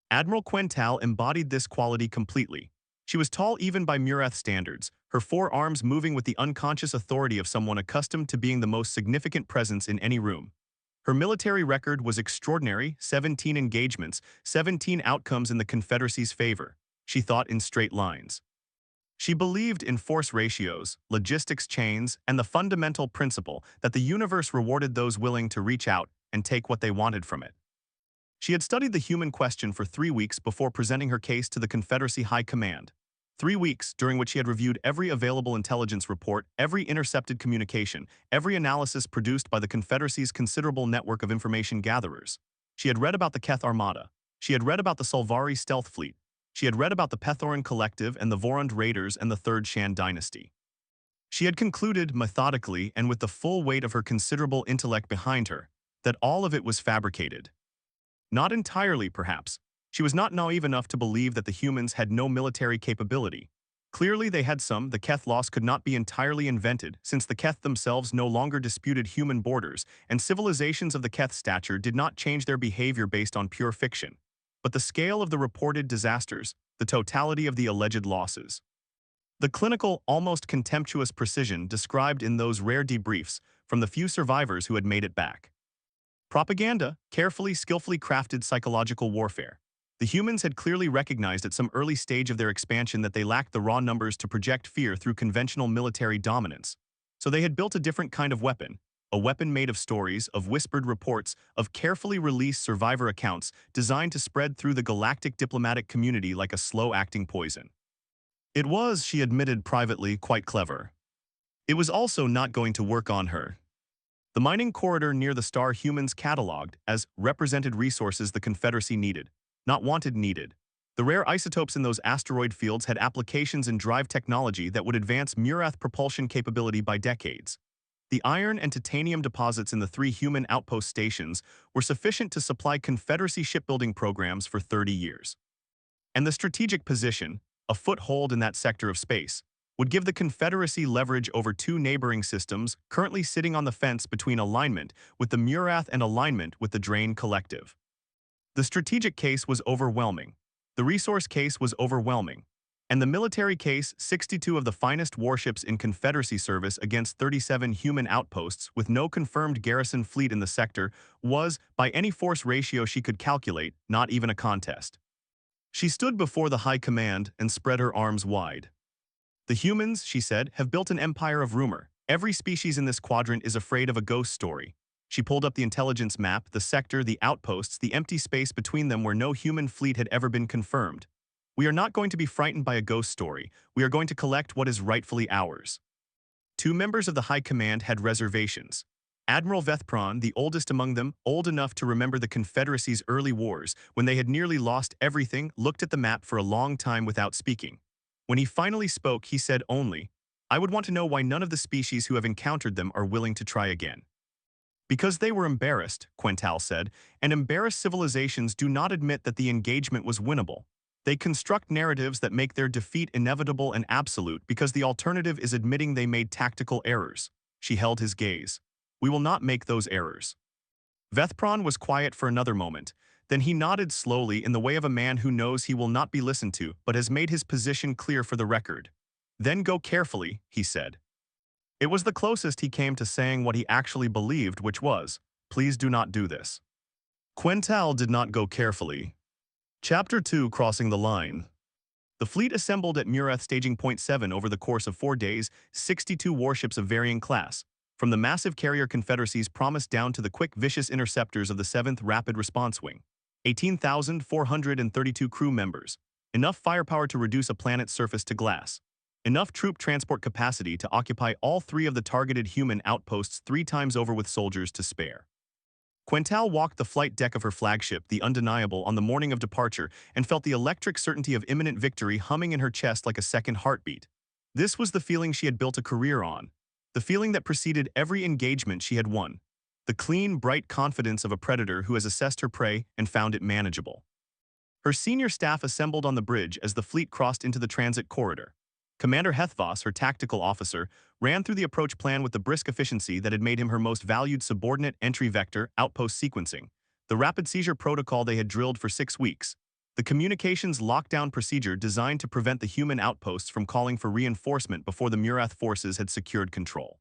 Admiral Quental embodied this quality completely. She was tall even by Murath standards, her four arms moving with the unconscious authority of someone accustomed to being the most significant presence in any room. Her military record was extraordinary: 17 engagements, 17 outcomes in the Confederacy's favor. She thought in straight lines. She believed in force ratios, logistics chains, and the fundamental principle that the universe rewarded those willing to reach out and take what they wanted from it. She had studied the human question for 3 weeks before presenting her case to the Confederacy High Command. 3 weeks during which she had reviewed every available intelligence report, every intercepted communication, every analysis produced by the Confederacy's considerable network of information gatherers. She had read about the Keth Armada. She had read about the Solvari stealth fleet. She had read about the Pethoran Collective and the Vorund Raiders and the Third Shan Dynasty. She had concluded, methodically and with the full weight of her considerable intellect behind her, that all of it was fabricated. Not entirely, perhaps. She was not naive enough to believe that the humans had no military capability. Clearly they had some. The Keth loss could not be entirely invented, since the Keth themselves no longer disputed human borders, and civilizations of the Keth stature did not change their behavior based on pure fiction. But the scale of the reported disasters, the totality of the alleged losses. The clinical, almost contemptuous precision described in those rare debriefs from the few survivors who had made it back. Propaganda, carefully, skillfully crafted psychological warfare. The humans had clearly recognized at some early stage of their expansion that they lacked the raw numbers to project fear through conventional military dominance. So they had built a different kind of weapon. A weapon made of stories, of whispered reports, of carefully released survivor accounts designed to spread through the galactic diplomatic community like a slow-acting poison. It was, she admitted privately, quite clever. It was also not going to work on her. The mining corridor near the star humans cataloged as represented resources the Confederacy needed, not wanted needed. The rare isotopes in those asteroid fields had applications in drive technology that would advance Murath propulsion capability by decades. The iron and titanium deposits in the 3 human outpost stations were sufficient to supply Confederacy shipbuilding programs for 30 years. And the strategic position, a foothold in that sector of space, would give the Confederacy leverage over 2 neighboring systems currently sitting on the fence between alignment with the Murath and alignment with the Drain Collective. The strategic case was overwhelming. The resource case was overwhelming. And the military case, 62 of the finest warships in Confederacy service against 37 human outposts with no confirmed garrison fleet in the sector, was, by any force ratio she could calculate, not even a contest. She stood before the High Command and spread her arms wide. The humans, she said, have built an empire of rumor. Every species in this quadrant is afraid of a ghost story. She pulled up the intelligence map, the sector, the outposts, the empty space between them where no human fleet had ever been confirmed. We are not going to be frightened by a ghost story. We are going to collect what is rightfully ours. 2 members of the High Command had reservations. Admiral Vethpron, the oldest among them, old enough to remember the Confederacy's early wars, when they had nearly lost everything, looked at the map for a long time without speaking. When he finally spoke, he said only, "I would want to know why none of the species who have encountered them are willing to try again." Because they were embarrassed, Quental said, and embarrassed civilizations do not admit that the engagement was winnable. They construct narratives that make their defeat inevitable and absolute because the alternative is admitting they made tactical errors. She held his gaze. We will not make those errors. Vethpron was quiet for another moment. Then he nodded slowly in the way of a man who knows he will not be listened to but has made his position clear for the record. Then go carefully, he said. It was the closest he came to saying what he actually believed, which was, please do not do this. Quental did not go carefully. Chapter 2: Crossing the Line. The fleet assembled at Murath Staging Point 7 over the course of 4 days, 62 warships of varying class, from the massive carrier Confederacies promised down to the quick, vicious interceptors of the 7th Rapid Response Wing. 18,432 crew members. Enough firepower to reduce a planet's surface to glass. Enough troop transport capacity to occupy all three of the targeted human outposts 3 times over with soldiers to spare. Quental walked the flight deck of her flagship, the Undeniable, on the morning of departure and felt the electric certainty of imminent victory humming in her chest like a second heartbeat. This was the feeling she had built a career on. The feeling that preceded every engagement she had won. The clean, bright confidence of a predator who has assessed her prey and found it manageable. Her senior staff assembled on the bridge as the fleet crossed into the transit corridor. Commander Hethvos, her tactical officer, ran through the approach plan with the brisk efficiency that had made him her most valued subordinate. Entry vector, outpost sequencing, the rapid seizure protocol they had drilled for 6 weeks, the communications lockdown procedure designed to prevent the human outposts from calling for reinforcement before the Murath forces had secured control.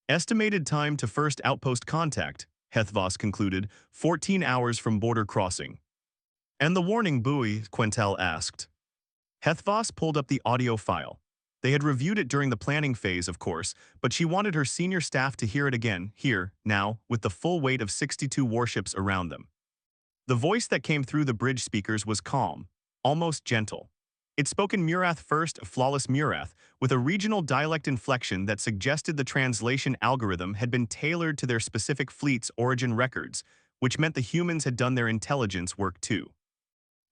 Estimated time to first outpost contact, Hethvos concluded, 14 hours from border crossing. And the warning buoy? Quental asked. Hethvos pulled up the audio file. They had reviewed it during the planning phase, of course, but she wanted her senior staff to hear it again, here, now, with the full weight of 62 warships around them. The voice that came through the bridge speakers was calm, almost gentle. It spoke in Murath first, a flawless Murath, with a regional dialect inflection that suggested the translation algorithm had been tailored to their specific fleet's origin records, which meant the humans had done their intelligence work too.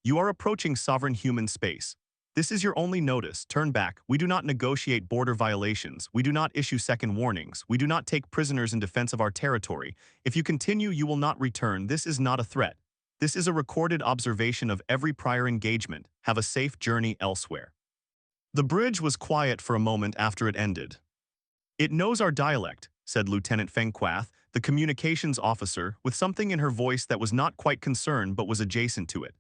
You are approaching sovereign human space. This is your only notice. Turn back. We do not negotiate border violations. We do not issue second warnings. We do not take prisoners in defense of our territory. If you continue, you will not return. This is not a threat. This is a recorded observation of every prior engagement. Have a safe journey elsewhere. The bridge was quiet for a moment after it ended. It knows our dialect, said Lieutenant Fengquath, the communications officer, with something in her voice that was not quite concern but was adjacent to it.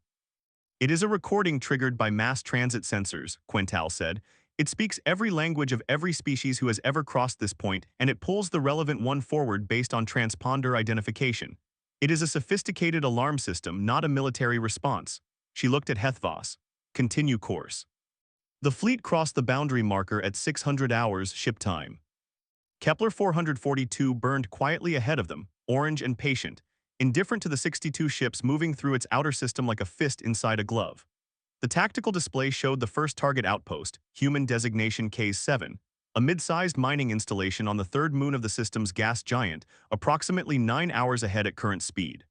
It is a recording triggered by mass transit sensors, Quental said. It speaks every language of every species who has ever crossed this point, and it pulls the relevant one forward based on transponder identification. It is a sophisticated alarm system, not a military response. She looked at Hethvos. Continue course. The fleet crossed the boundary marker at 600 hours ship time. Kepler 442 burned quietly ahead of them, orange and patient, indifferent to the 62 ships moving through its outer system like a fist inside a glove. The tactical display showed the first target outpost, human designation K7, a mid-sized mining installation on the third moon of the system's gas giant, approximately 9 hours ahead at current speed.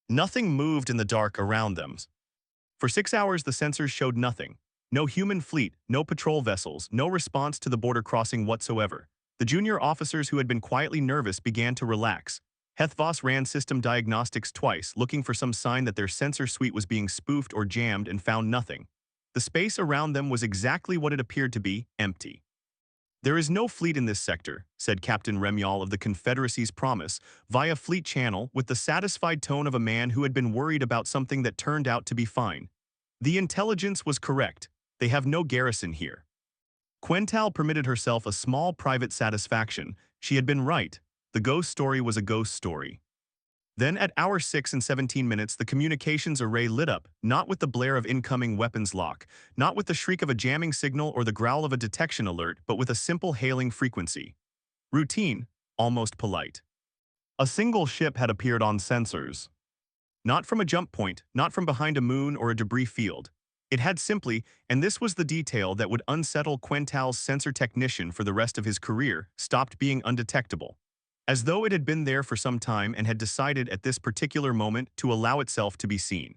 Nothing moved in the dark around them. For 6 hours the sensors showed nothing. No human fleet, no patrol vessels, no response to the border crossing whatsoever. The junior officers who had been quietly nervous began to relax. Hethvos ran system diagnostics twice, looking for some sign that their sensor suite was being spoofed or jammed, and found nothing. The space around them was exactly what it appeared to be, empty. There is no fleet in this sector, said Captain Remyal of the Confederacy's Promise, via Fleet Channel, with the satisfied tone of a man who had been worried about something that turned out to be fine. The intelligence was correct. They have no garrison here. Quental permitted herself a small private satisfaction. She had been right. The ghost story was a ghost story. Then at hour 6 and 17 minutes the communications array lit up, not with the blare of incoming weapons lock, not with the shriek of a jamming signal or the growl of a detection alert, but with a simple hailing frequency. Routine, almost polite. A single ship had appeared on sensors. Not from a jump point, not from behind a moon or a debris field. It had simply, and this was the detail that would unsettle Quental's sensor technician for the rest of his career, stopped being undetectable. As though it had been there for some time and had decided at this particular moment to allow itself to be seen.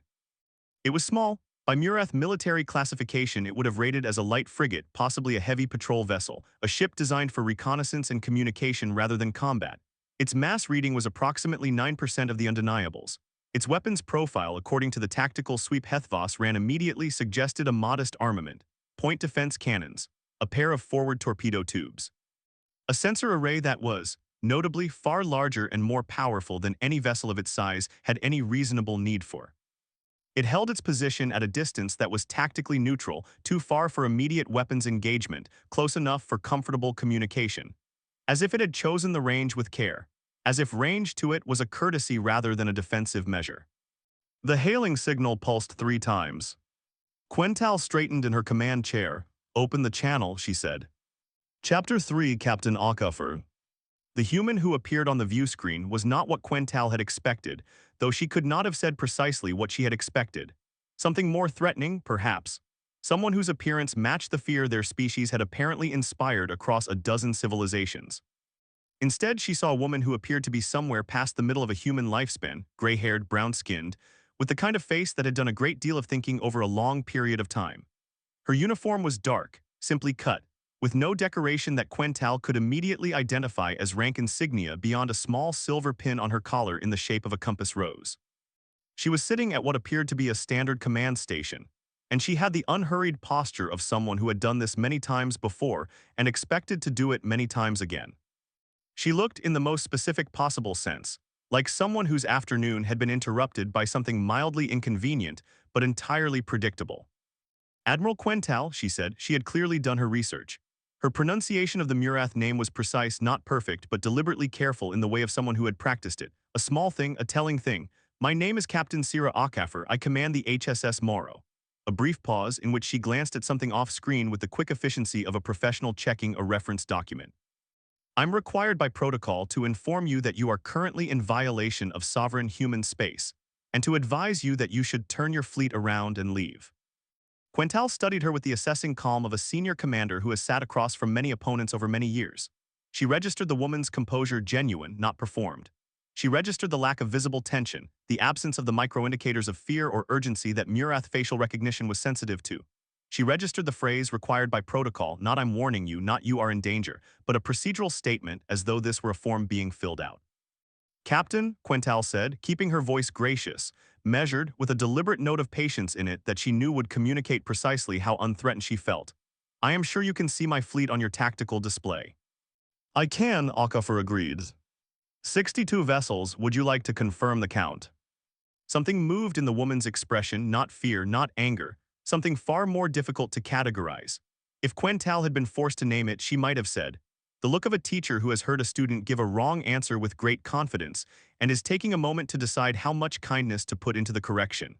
It was small. By Murath military classification it would have rated as a light frigate, possibly a heavy patrol vessel, a ship designed for reconnaissance and communication rather than combat. Its mass reading was approximately 9% of the undeniables. Its weapons profile, according to the tactical sweep Hethvos ran immediately, suggested a modest armament, point defense cannons, a pair of forward torpedo tubes. A sensor array that was, notably, far larger and more powerful than any vessel of its size had any reasonable need for. It held its position at a distance that was tactically neutral, too far for immediate weapons engagement, close enough for comfortable communication. As if it had chosen the range with care. As if range to it was a courtesy rather than a defensive measure. The hailing signal pulsed 3 times. Quental straightened in her command chair. Open the channel, she said. Chapter 3, Captain Aukuffer. The human who appeared on the view screen was not what Quental had expected. though she could not have said precisely what she had expected. Something more threatening, perhaps. Someone whose appearance matched the fear their species had apparently inspired across a dozen civilizations. Instead, she saw a woman who appeared to be somewhere past the middle of a human lifespan, gray-haired, brown-skinned, with the kind of face that had done a great deal of thinking over a long period of time. Her uniform was dark, simply cut, with no decoration that Quental could immediately identify as rank insignia beyond a small silver pin on her collar in the shape of a compass rose. She was sitting at what appeared to be a standard command station, and she had the unhurried posture of someone who had done this many times before and expected to do it many times again. She looked, in the most specific possible sense, like someone whose afternoon had been interrupted by something mildly inconvenient but entirely predictable. "Admiral Quental," she said. She had clearly done her research. Her pronunciation of the Murath name was precise, not perfect, but deliberately careful in the way of someone who had practiced it. A small thing, a telling thing. "My name is Captain Sira Okafor. I command the HSS Morrow." A brief pause in which she glanced at something off-screen with the quick efficiency of a professional checking a reference document. "I'm required by protocol to inform you that you are currently in violation of sovereign human space, and to advise you that you should turn your fleet around and leave." Quental studied her with the assessing calm of a senior commander who has sat across from many opponents over many years. She registered the woman's composure genuine, not performed. She registered the lack of visible tension, the absence of the micro-indicators of fear or urgency that Murath facial recognition was sensitive to. She registered the phrase required by protocol, not "I'm warning you, not you are in danger," but a procedural statement as though this were a form being filled out. "Captain," Quental said, keeping her voice gracious, measured, with a deliberate note of patience in it that she knew would communicate precisely how unthreatened she felt. "I am sure you can see my fleet on your tactical display." "I can," Okafor agreed. 62 vessels. Would you like to confirm the count?" Something moved in the woman's expression, not fear, not anger, something far more difficult to categorize. If Quental had been forced to name it, she might have said, the look of a teacher who has heard a student give a wrong answer with great confidence and is taking a moment to decide how much kindness to put into the correction.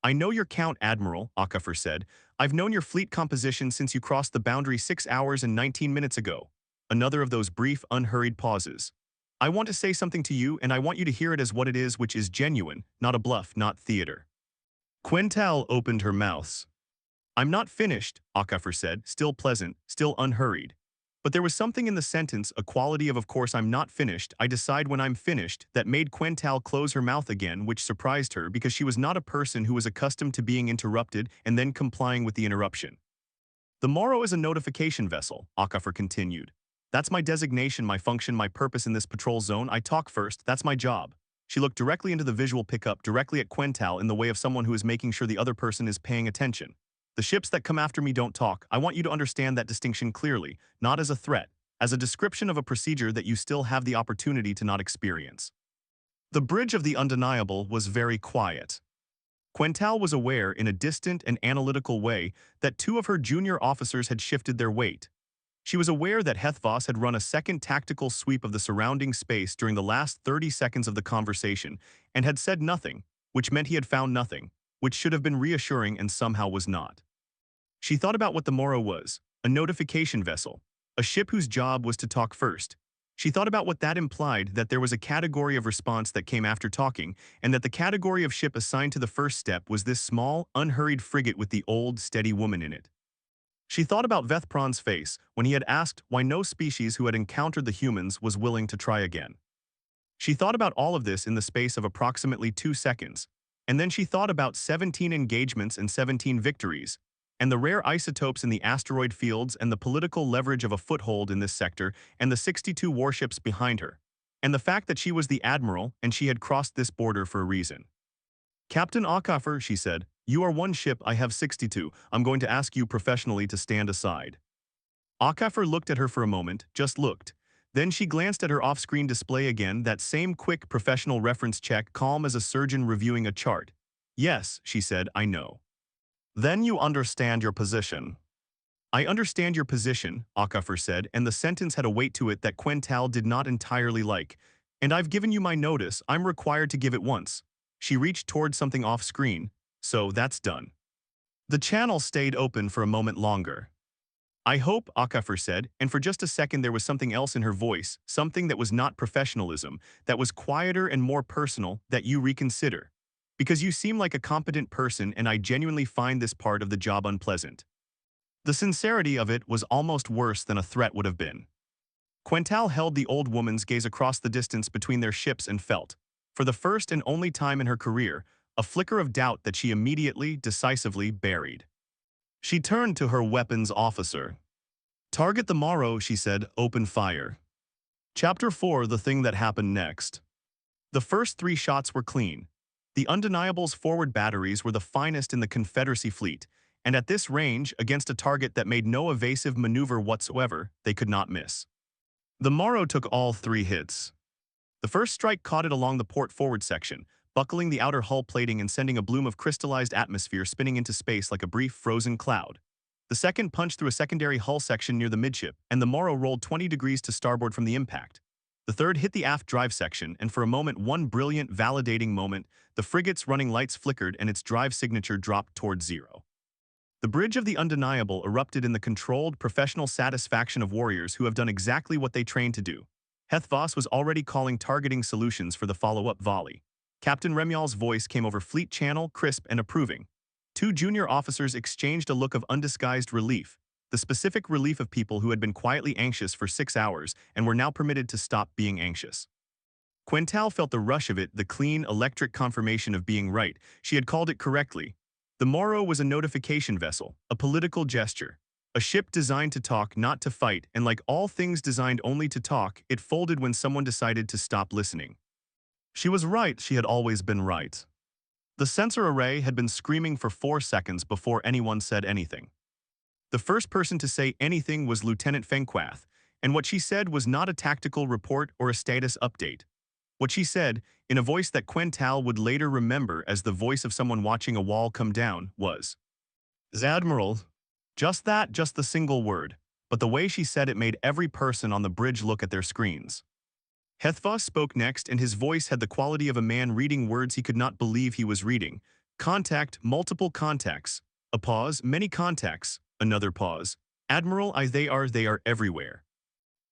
"I know your count, Admiral," Okafor said. "I've known your fleet composition since you crossed the boundary 6 hours and 19 minutes ago." Another of those brief, unhurried pauses. "I want to say something to you, and I want you to hear it as what it is, which is genuine, not a bluff, not theater." Quental opened her mouth. "I'm not finished," Okafor said, still pleasant, still unhurried. But there was something in the sentence, a quality of course I'm not finished, I decide when I'm finished, that made Quental close her mouth again, which surprised her because she was not a person who was accustomed to being interrupted and then complying with the interruption. "The Morrow is a notification vessel," Okafor continued. "That's my designation, my function, my purpose in this patrol zone. I talk first, that's my job." She looked directly into the visual pickup, directly at Quental in the way of someone who is making sure the other person is paying attention. "The ships that come after me don't talk. I want you to understand that distinction clearly, not as a threat, as a description of a procedure that you still have the opportunity to not experience." The bridge of the undeniable was very quiet. Quental was aware, in a distant and analytical way, that 2 of her junior officers had shifted their weight. She was aware that Hethvos had run a second tactical sweep of the surrounding space during the last 30 seconds of the conversation and had said nothing, which meant he had found nothing, which should have been reassuring and somehow was not. She thought about what the Morrow was, a notification vessel, a ship whose job was to talk first. She thought about what that implied, that there was a category of response that came after talking, and that the category of ship assigned to the first step was this small, unhurried frigate with the old, steady woman in it. She thought about Vethpron's face when he had asked why no species who had encountered the humans was willing to try again. She thought about all of this in the space of approximately 2 seconds, and then she thought about 17 engagements and 17 victories, and the rare isotopes in the asteroid fields and the political leverage of a foothold in this sector and the 62 warships behind her, and the fact that she was the admiral and she had crossed this border for a reason. "Captain Okafor," she said, "you are one ship, I have 62. I'm going to ask you professionally to stand aside." Okafor looked at her for a moment, just looked. Then she glanced at her off-screen display again, that same quick professional reference check, calm as a surgeon reviewing a chart. "Yes," she said, "I know." "Then you understand your position." "I understand your position," Okafor said, and the sentence had a weight to it that Quental did not entirely like. "And I've given you my notice, I'm required to give it once." She reached toward something off-screen. "So that's done." The channel stayed open for a moment longer. I hope, Akafor said, and for just a second there was something else in her voice, something that was not professionalism, that was quieter and more personal, that you reconsider. Because you seem like a competent person and I genuinely find this part of the job unpleasant. The sincerity of it was almost worse than a threat would have been. Quental held the old woman's gaze across the distance between their ships and felt, for the first and only time in her career, a flicker of doubt that she immediately, decisively buried. She turned to her weapons officer. "Target the Morrow," she said, "open fire." Chapter 4: The Thing That Happened Next. The first 3 shots were clean. The Undeniable's forward batteries were the finest in the Confederacy fleet, and at this range, against a target that made no evasive maneuver whatsoever, they could not miss. The Morrow took all 3 hits. The first strike caught it along the port forward section, buckling the outer hull plating and sending a bloom of crystallized atmosphere spinning into space like a brief frozen cloud. The second punched through a secondary hull section near the midship, and the Morrow rolled 20 degrees to starboard from the impact. The third hit the aft drive section, and for a moment, one brilliant, validating moment, the frigate's running lights flickered and its drive signature dropped towards 0. The bridge of the Undeniable erupted in the controlled, professional satisfaction of warriors who have done exactly what they trained to do. HFY was already calling targeting solutions for the follow-up volley. Captain Remyal's voice came over fleet channel, crisp and approving. 2 junior officers exchanged a look of undisguised relief, the specific relief of people who had been quietly anxious for 6 hours and were now permitted to stop being anxious. Quental felt the rush of it, the clean, electric confirmation of being right. She had called it correctly. The Morrow was a notification vessel, a political gesture. A ship designed to talk, not to fight, and like all things designed only to talk, it folded when someone decided to stop listening. She was right, she had always been right. The sensor array had been screaming for 4 seconds before anyone said anything. The first person to say anything was Lieutenant Fenquath, and what she said was not a tactical report or a status update. What she said, in a voice that Quental would later remember as the voice of someone watching a wall come down, was, "Admiral." Just that, just the single word, but the way she said it made every person on the bridge look at their screens. HFY spoke next, and his voice had the quality of a man reading words he could not believe he was reading. Contact, multiple contacts. A pause, many contacts. Another pause. "Admiral, they are everywhere.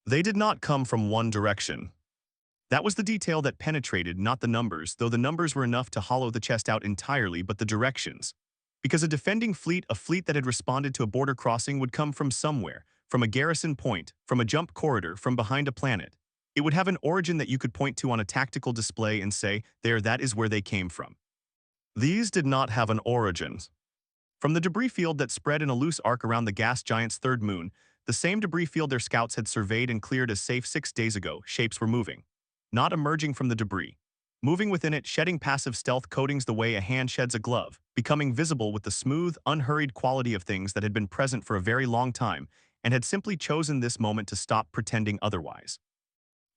They did not come from one direction." That was the detail that penetrated, not the numbers, though the numbers were enough to hollow the chest out entirely, but the directions. Because a defending fleet, a fleet that had responded to a border crossing, would come from somewhere, from a garrison point, from a jump corridor, from behind a planet. It would have an origin that you could point to on a tactical display and say, there, that is where they came from. These did not have an origin. From the debris field that spread in a loose arc around the gas giant's third moon, the same debris field their scouts had surveyed and cleared as safe 6 days ago, shapes were moving. Not emerging from the debris. Moving within it, shedding passive stealth coatings the way a hand sheds a glove, becoming visible with the smooth, unhurried quality of things that had been present for a very long time and had simply chosen this moment to stop pretending otherwise.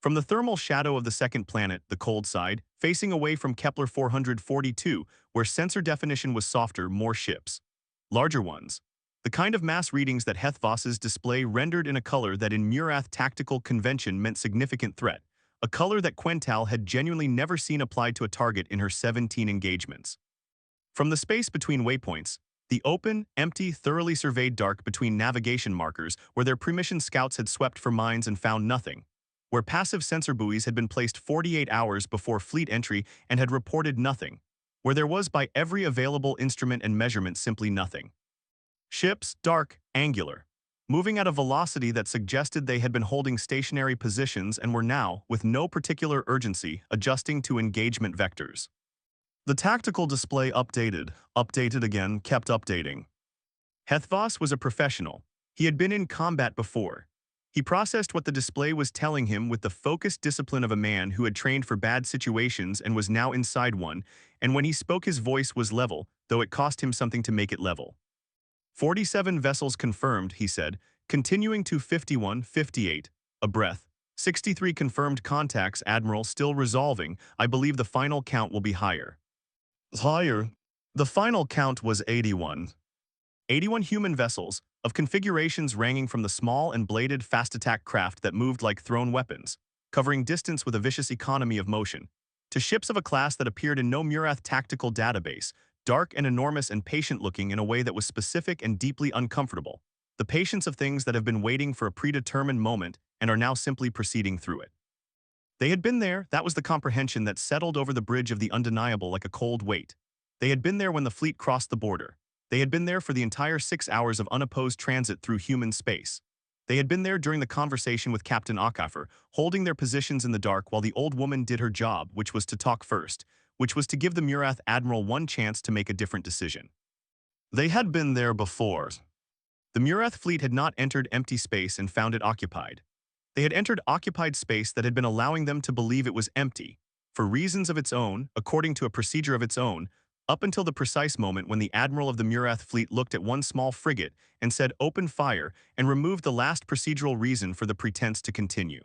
From the thermal shadow of the second planet, the cold side, facing away from Kepler 442, where sensor definition was softer, more ships. Larger ones. The kind of mass readings that HFY's display rendered in a color that in Murath tactical convention meant significant threat. A color that Quental had genuinely never seen applied to a target in her 17 engagements. From the space between waypoints, the open, empty, thoroughly surveyed dark between navigation markers where their pre-mission scouts had swept for mines and found nothing, where passive sensor buoys had been placed 48 hours before fleet entry and had reported nothing, where there was by every available instrument and measurement simply nothing. Ships, dark, angular, moving at a velocity that suggested they had been holding stationary positions and were now, with no particular urgency, adjusting to engagement vectors. The tactical display updated again, kept updating. HFY was a professional. He had been in combat before. He processed what the display was telling him with the focused discipline of a man who had trained for bad situations and was now inside one, and when he spoke his voice was level, though it cost him something to make it level. 47 vessels confirmed, he said, continuing to 51, 58, a breath. 63 confirmed contacts, Admiral, still resolving. I believe the final count will be higher. Higher? The final count was 81. 81 human vessels, of configurations ranging from the small and bladed fast-attack craft that moved like thrown weapons, covering distance with a vicious economy of motion, to ships of a class that appeared in no Murath tactical database, dark and enormous and patient-looking in a way that was specific and deeply uncomfortable. the patience of things that have been waiting for a predetermined moment and are now simply proceeding through it. They had been there, that was the comprehension that settled over the bridge of the undeniable like a cold weight. They had been there when the fleet crossed the border. They had been there for the entire 6 hours of unopposed transit through human space. They had been there during the conversation with Captain Akafer, holding their positions in the dark while the old woman did her job, which was to talk first, which was to give the Murath Admiral one chance to make a different decision. They had been there before. The Murath fleet had not entered empty space and found it occupied. They had entered occupied space that had been allowing them to believe it was empty, for reasons of its own, according to a procedure of its own, up until the precise moment when the admiral of the Murath fleet looked at one small frigate and said open fire and removed the last procedural reason for the pretense to continue.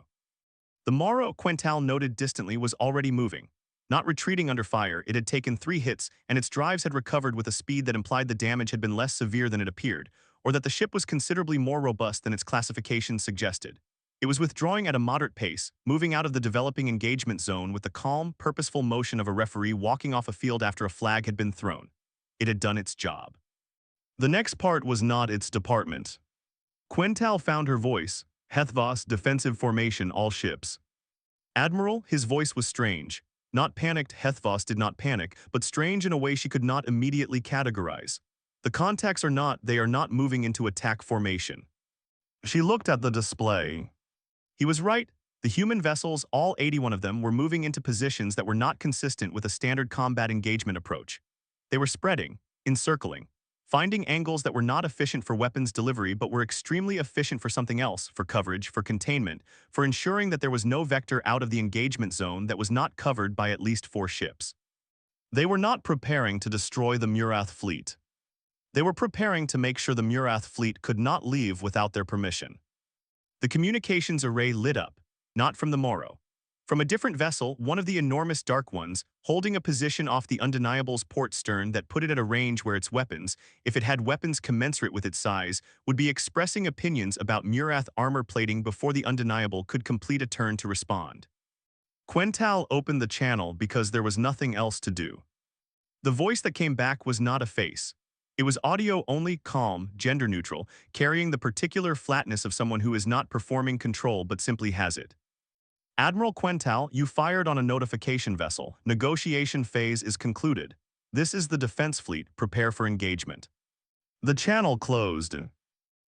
The Morro, Quental noted distantly, was already moving. Not retreating under fire, it had taken 3 hits and its drives had recovered with a speed that implied the damage had been less severe than it appeared, or that the ship was considerably more robust than its classification suggested. It was withdrawing at a moderate pace, moving out of the developing engagement zone with the calm, purposeful motion of a referee walking off a field after a flag had been thrown. It had done its job. The next part was not its department. Quental found her voice. HFY defensive formation, all ships. Admiral, his voice was strange. Not panicked, HFY did not panic, but strange in a way she could not immediately categorize. The contacts they are not moving into attack formation. She looked at the display. He was right. The human vessels, all 81 of them, were moving into positions that were not consistent with a standard combat engagement approach. They were spreading, encircling, finding angles that were not efficient for weapons delivery but were extremely efficient for something else, for coverage, for containment, for ensuring that there was no vector out of the engagement zone that was not covered by at least 4 ships. They were not preparing to destroy the Murath fleet. They were preparing to make sure the Murath fleet could not leave without their permission. The communications array lit up, not from the Morro. From a different vessel, one of the enormous dark ones, holding a position off the Undeniable's port stern that put it at a range where its weapons, if it had weapons commensurate with its size, would be expressing opinions about Murath armor plating before the Undeniable could complete a turn to respond. Quental opened the channel because there was nothing else to do. The voice that came back was not a face. It was audio-only, calm, gender-neutral, carrying the particular flatness of someone who is not performing control but simply has it. Admiral Quental, you fired on a notification vessel. Negotiation phase is concluded. This is the defense fleet. Prepare for engagement. The channel closed.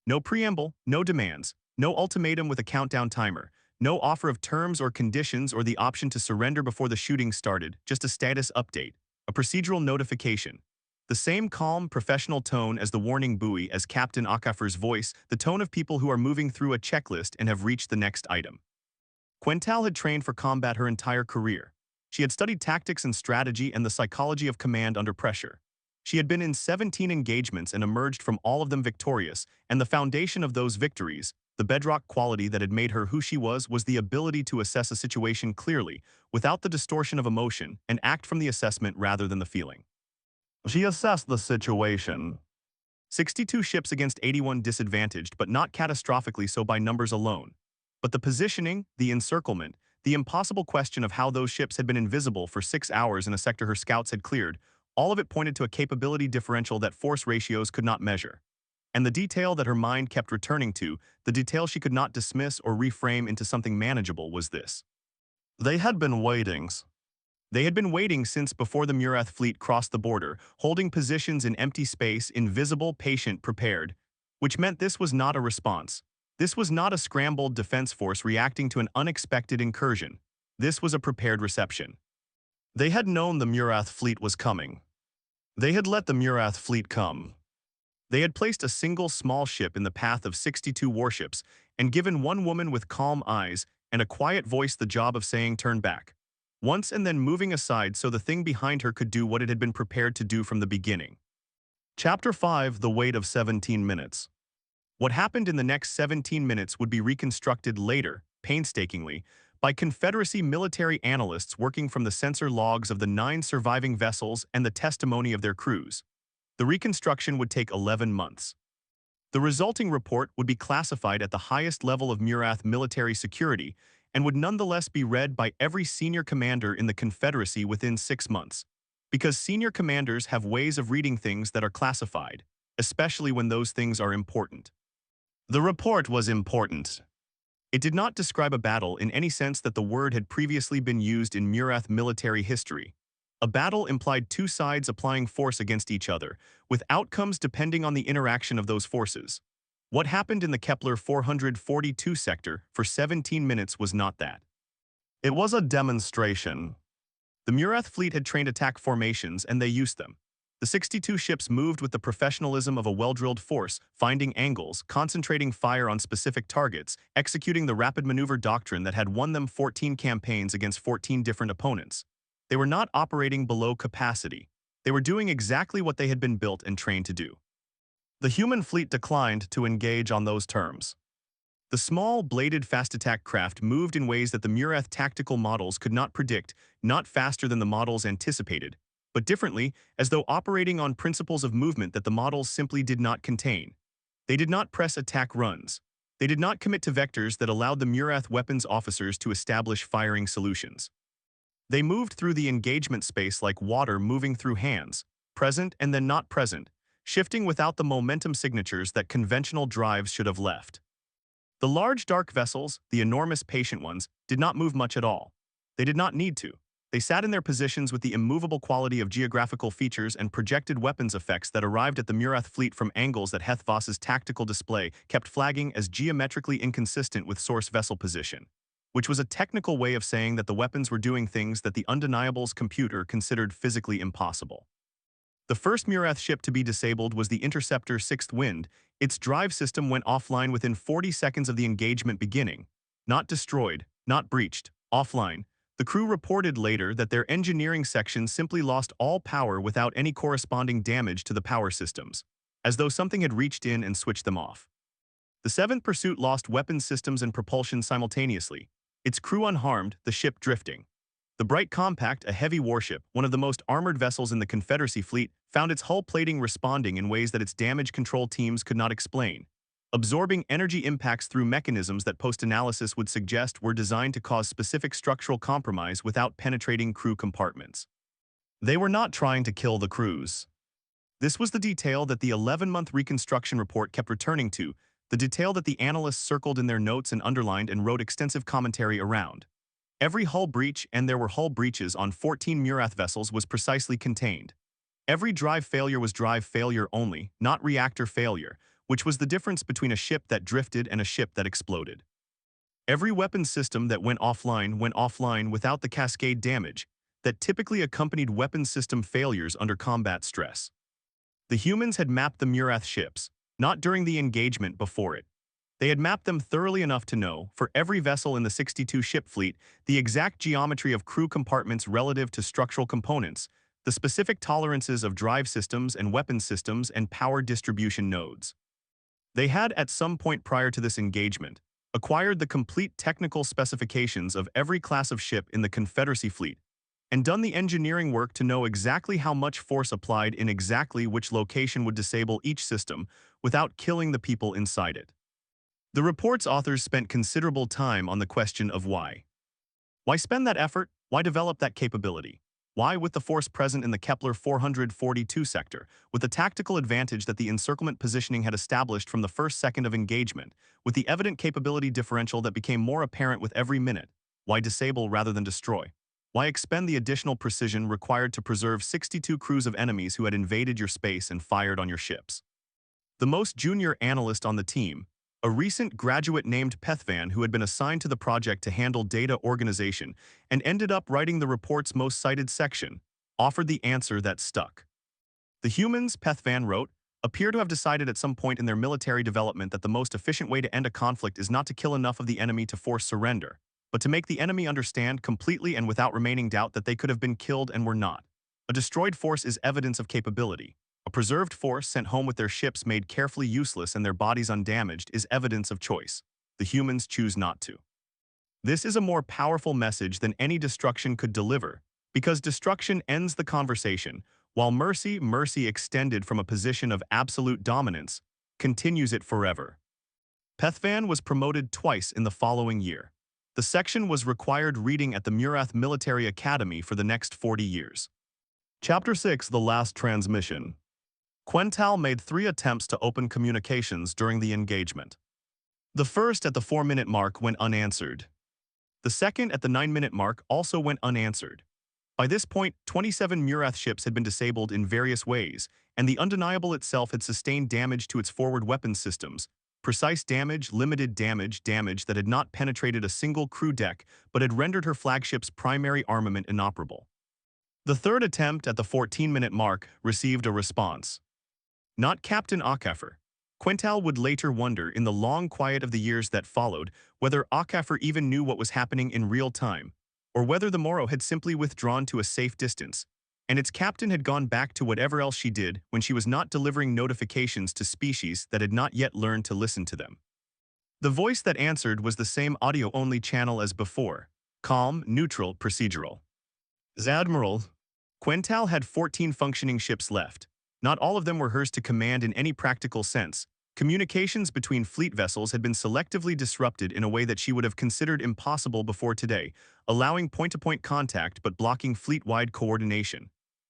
No preamble, no demands, no ultimatum with a countdown timer, no offer of terms or conditions or the option to surrender before the shooting started, just a status update, a procedural notification. The same calm, professional tone as the warning buoy as Captain Akafer's voice, the tone of people who are moving through a checklist and have reached the next item. Quental had trained for combat her entire career. She had studied tactics and strategy and the psychology of command under pressure. She had been in 17 engagements and emerged from all of them victorious, and the foundation of those victories, the bedrock quality that had made her who she was the ability to assess a situation clearly, without the distortion of emotion, and act from the assessment rather than the feeling. She assessed the situation. 62 ships against 81 disadvantaged, but not catastrophically so by numbers alone. But the positioning, the encirclement, the impossible question of how those ships had been invisible for 6 hours in a sector her scouts had cleared, all of it pointed to a capability differential that force ratios could not measure. And the detail that her mind kept returning to, the detail she could not dismiss or reframe into something manageable, was this. They had been waiting. They had been waiting since before the Murath fleet crossed the border, holding positions in empty space, invisible, patient, prepared, which meant this was not a response. This was not a scrambled defense force reacting to an unexpected incursion. This was a prepared reception. They had known the Murath fleet was coming. They had let the Murath fleet come. They had placed a single small ship in the path of 62 warships and given one woman with calm eyes and a quiet voice the job of saying turn back. Once and then moving aside so the thing behind her could do what it had been prepared to do from the beginning. Chapter 5: The Wait of 17 Minutes. What happened in the next 17 minutes would be reconstructed later, painstakingly, by Confederacy military analysts working from the sensor logs of the 9 surviving vessels and the testimony of their crews. The reconstruction would take 11 months. The resulting report would be classified at the highest level of Murath military security and would nonetheless be read by every senior commander in the Confederacy within 6 months, because senior commanders have ways of reading things that are classified, especially when those things are important. The report was important. It did not describe a battle in any sense that the word had previously been used in Murath military history. A battle implied two sides applying force against each other, with outcomes depending on the interaction of those forces. What happened in the Kepler 442 sector for 17 minutes was not that. It was a demonstration. The Murath fleet had trained attack formations and they used them. The 62 ships moved with the professionalism of a well-drilled force, finding angles, concentrating fire on specific targets, executing the rapid maneuver doctrine that had won them 14 campaigns against 14 different opponents. They were not operating below capacity. They were doing exactly what they had been built and trained to do. The human fleet declined to engage on those terms. The small, bladed fast-attack craft moved in ways that the Murath tactical models could not predict, not faster than the models anticipated, but differently, as though operating on principles of movement that the models simply did not contain. They did not press attack runs. They did not commit to vectors that allowed the Murath weapons officers to establish firing solutions. They moved through the engagement space like water moving through hands, present and then not present, shifting without the momentum signatures that conventional drives should have left. The large dark vessels, the enormous patient ones, did not move much at all. They did not need to. They sat in their positions with the immovable quality of geographical features and projected weapons effects that arrived at the Murath fleet from angles that Hethvas's tactical display kept flagging as geometrically inconsistent with source vessel position, which was a technical way of saying that the weapons were doing things that the undeniables computer considered physically impossible. The first Murath ship to be disabled was the Interceptor Sixth Wind. Its drive system went offline within 40 seconds of the engagement beginning. Not destroyed, not breached, offline. The crew reported later that their engineering section simply lost all power without any corresponding damage to the power systems, as though something had reached in and switched them off. The Seventh Pursuit lost weapons systems and propulsion simultaneously, its crew unharmed, the ship drifting. The Bright Compact, a heavy warship, one of the most armored vessels in the Confederacy fleet, found its hull plating responding in ways that its damage control teams could not explain, absorbing energy impacts through mechanisms that post-analysis would suggest were designed to cause specific structural compromise without penetrating crew compartments. They were not trying to kill the crews. This was the detail that the 11-month reconstruction report kept returning to, the detail that the analysts circled in their notes and underlined and wrote extensive commentary around. Every hull breach, and there were hull breaches on 14 Murath vessels, was precisely contained. Every drive failure was drive failure only, not reactor failure, which was the difference between a ship that drifted and a ship that exploded. Every weapons system that went offline without the cascade damage that typically accompanied weapons system failures under combat stress. The humans had mapped the Murath ships, not during the engagement before it. They had mapped them thoroughly enough to know, for every vessel in the 62-ship fleet, the exact geometry of crew compartments relative to structural components, the specific tolerances of drive systems and weapon systems and power distribution nodes. They had, at some point prior to this engagement, acquired the complete technical specifications of every class of ship in the Confederacy fleet, and done the engineering work to know exactly how much force applied in exactly which location would disable each system without killing the people inside it. The report's authors spent considerable time on the question of why. Why spend that effort? Why develop that capability? Why, with the force present in the Kepler 442 sector, with the tactical advantage that the encirclement positioning had established from the first second of engagement, with the evident capability differential that became more apparent with every minute, why disable rather than destroy? Why expend the additional precision required to preserve 62 crews of enemies who had invaded your space and fired on your ships? The most junior analyst on the team, a recent graduate named Pethvan who had been assigned to the project to handle data organization and ended up writing the report's most cited section, offered the answer that stuck. The humans, Pethvan wrote, appear to have decided at some point in their military development that the most efficient way to end a conflict is not to kill enough of the enemy to force surrender, but to make the enemy understand completely and without remaining doubt that they could have been killed and were not. A destroyed force is evidence of capability. A preserved force sent home with their ships made carefully useless and their bodies undamaged is evidence of choice. The humans choose not to. This is a more powerful message than any destruction could deliver, because destruction ends the conversation, while mercy extended from a position of absolute dominance, continues it forever. Pethvan was promoted twice in the following year. The section was required reading at the Murath Military Academy for the next 40 years. Chapter 6: The Last Transmission. Quental made 3 attempts to open communications during the engagement. The first at the 4-minute mark went unanswered. The second at the 9-minute mark also went unanswered. By this point, 27 Murath ships had been disabled in various ways, and the Undeniable itself had sustained damage to its forward weapons systems. Precise damage, limited damage, damage that had not penetrated a single crew deck, but had rendered her flagship's primary armament inoperable. The third attempt at the 14-minute mark received a response. Not Captain Akafer. Quintal would later wonder, in the long quiet of the years that followed, whether Akafer even knew what was happening in real time, or whether the Moro had simply withdrawn to a safe distance, and its captain had gone back to whatever else she did when she was not delivering notifications to species that had not yet learned to listen to them. The voice that answered was the same audio-only channel as before, calm, neutral, procedural. Admiral. Quintal had 14 functioning ships left. Not all of them were hers to command in any practical sense. Communications between fleet vessels had been selectively disrupted in a way that she would have considered impossible before today, allowing point-to-point contact but blocking fleet-wide coordination.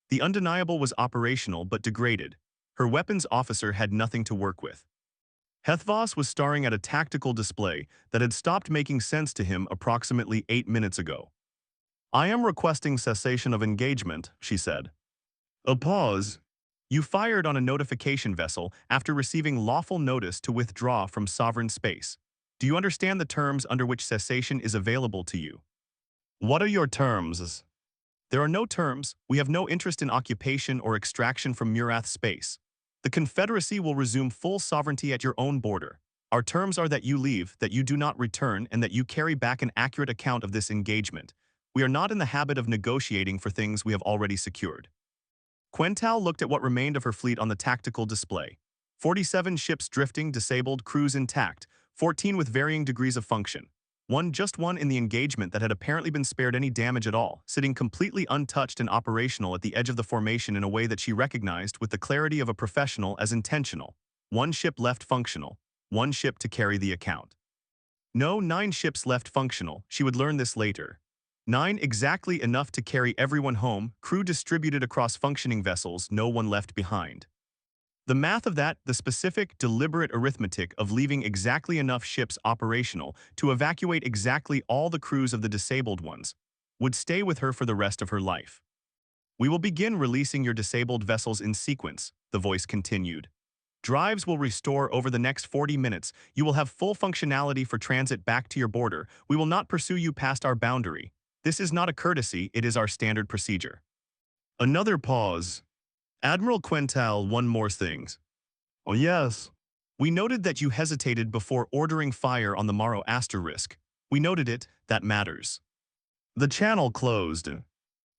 The Undeniable was operational but degraded. Her weapons officer had nothing to work with. Hethvos was staring at a tactical display that had stopped making sense to him approximately 8 minutes ago. "I am requesting cessation of engagement," she said. A pause. "You fired on a notification vessel after receiving lawful notice to withdraw from sovereign space. Do you understand the terms under which cessation is available to you?" "What are your terms?" "There are no terms. We have no interest in occupation or extraction from Murath space. The Confederacy will resume full sovereignty at your own border. Our terms are that you leave, that you do not return, and that you carry back an accurate account of this engagement. We are not in the habit of negotiating for things we have already secured." Quintal looked at what remained of her fleet on the tactical display. 47 ships drifting, disabled, crews intact, 14 with varying degrees of function. Just one in the engagement that had apparently been spared any damage at all, sitting completely untouched and operational at the edge of the formation in a way that she recognized with the clarity of a professional as intentional. One ship left functional. One ship to carry the account. No, 9 ships left functional. She would learn this later. 9 exactly enough to carry everyone home, crew distributed across functioning vessels, no one left behind. The math of that, the specific, deliberate arithmetic of leaving exactly enough ships operational to evacuate exactly all the crews of the disabled ones, would stay with her for the rest of her life. "We will begin releasing your disabled vessels in sequence," the voice continued. "Drives will restore over the next 40 minutes. You will have full functionality for transit back to your border. We will not pursue you past our boundary. This is not a courtesy, it is our standard procedure." Another pause. "Admiral Quintal, one more thing." "Oh yes." "We noted that you hesitated before ordering fire on the Morrow asterisk. We noted it, that matters." The channel closed.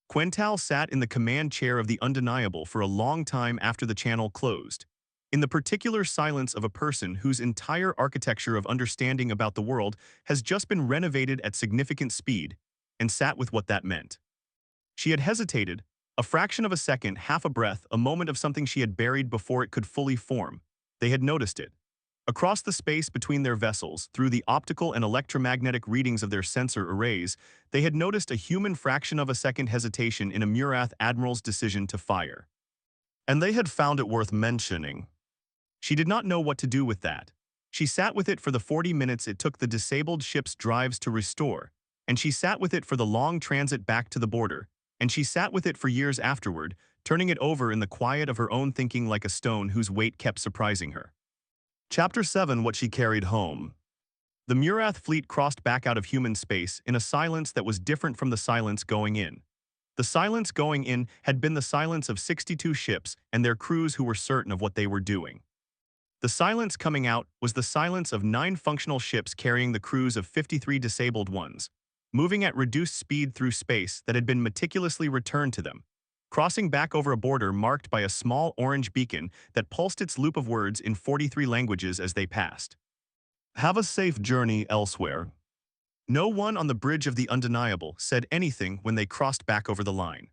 Quintal sat in the command chair of the Undeniable for a long time after the channel closed, in the particular silence of a person whose entire architecture of understanding about the world has just been renovated at significant speed, and sat with what that meant. She had hesitated, a fraction of a second, half a breath, a moment of something she had buried before it could fully form. They had noticed it. Across the space between their vessels, through the optical and electromagnetic readings of their sensor arrays, they had noticed a human fraction of a second hesitation in a Murath admiral's decision to fire. And they had found it worth mentioning. She did not know what to do with that. She sat with it for the 40 minutes it took the disabled ship's drives to restore, and she sat with it for the long transit back to the border, and she sat with it for years afterward, turning it over in the quiet of her own thinking like a stone whose weight kept surprising her. Chapter 7: What She Carried Home. The Murath fleet crossed back out of human space in a silence that was different from the silence going in. The silence going in had been the silence of 62 ships and their crews who were certain of what they were doing. The silence coming out was the silence of 9 functional ships carrying the crews of 53 disabled ones, moving at reduced speed through space that had been meticulously returned to them, crossing back over a border marked by a small orange beacon that pulsed its loop of words in 43 languages as they passed. "Have a safe journey elsewhere." No one on the bridge of the Undeniable said anything when they crossed back over the line.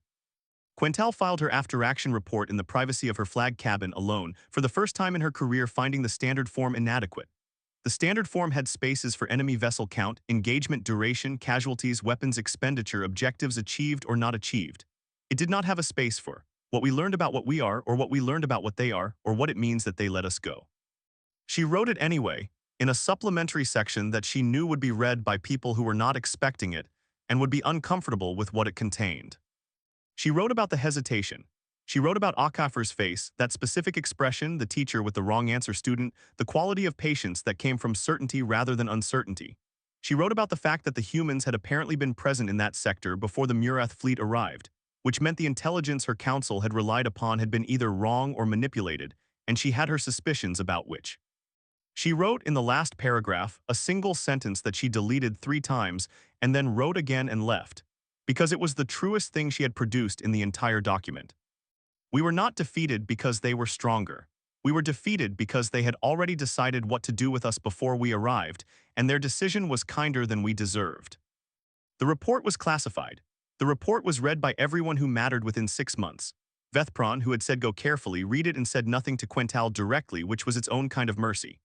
Quintal filed her after-action report in the privacy of her flag cabin alone, for the first time in her career finding the standard form inadequate. The standard form had spaces for enemy vessel count, engagement duration, casualties, weapons expenditure, objectives achieved or not achieved. It did not have a space for what we learned about what we are, or what we learned about what they are, or what it means that they let us go. She wrote it anyway, in a supplementary section that she knew would be read by people who were not expecting it and would be uncomfortable with what it contained. She wrote about the hesitation. She wrote about Akafer's face, that specific expression, the teacher with the wrong answer student, the quality of patience that came from certainty rather than uncertainty. She wrote about the fact that the humans had apparently been present in that sector before the Murath fleet arrived, which meant the intelligence her council had relied upon had been either wrong or manipulated, and she had her suspicions about which. She wrote in the last paragraph a single sentence that she deleted 3 times and then wrote again and left, because it was the truest thing she had produced in the entire document. We were not defeated because they were stronger. We were defeated because they had already decided what to do with us before we arrived, and their decision was kinder than we deserved. The report was classified. The report was read by everyone who mattered within 6 months. Vethpron, who had said go carefully, read it and said nothing to Quental directly, which was its own kind of mercy.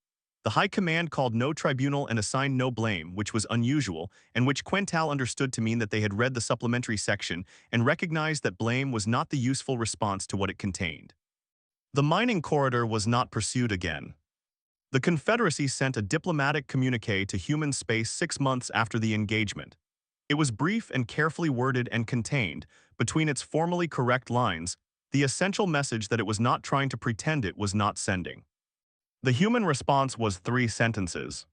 The High Command called no tribunal and assigned no blame, which was unusual, and which Quental understood to mean that they had read the supplementary section and recognized that blame was not the useful response to what it contained. The mining corridor was not pursued again. The Confederacy sent a diplomatic communique to human space 6 months after the engagement. It was brief and carefully worded and contained, between its formally correct lines, the essential message that it was not trying to pretend it was not sending. The human response was 3 sentences.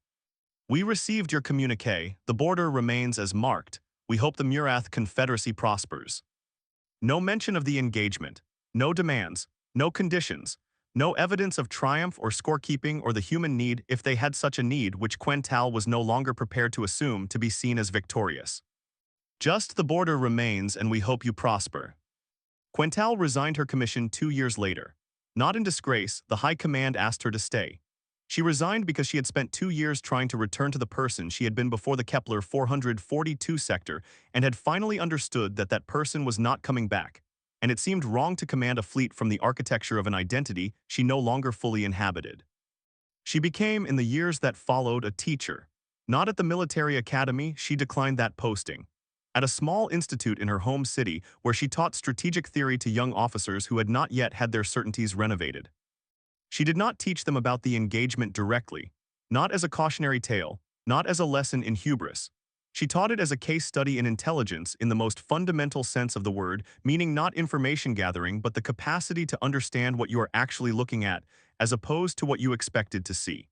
We received your communique. The border remains as marked. We hope the Murath Confederacy prospers. No mention of the engagement. No demands. No conditions. No evidence of triumph or scorekeeping or the human need, if they had such a need, which Quental was no longer prepared to assume, to be seen as victorious. Just the border remains and we hope you prosper. Quental resigned her commission 2 years later. Not in disgrace, the High Command asked her to stay. She resigned because she had spent 2 years trying to return to the person she had been before the Kepler 442 sector and had finally understood that that person was not coming back, and it seemed wrong to command a fleet from the architecture of an identity she no longer fully inhabited. She became, in the years that followed, a teacher. Not at the military academy, she declined that posting. At a small institute in her home city where she taught strategic theory to young officers who had not yet had their certainties renovated. She did not teach them about the engagement directly, not as a cautionary tale, not as a lesson in hubris. She taught it as a case study in intelligence in the most fundamental sense of the word, meaning not information gathering but the capacity to understand what you are actually looking at, as opposed to what you expected to see.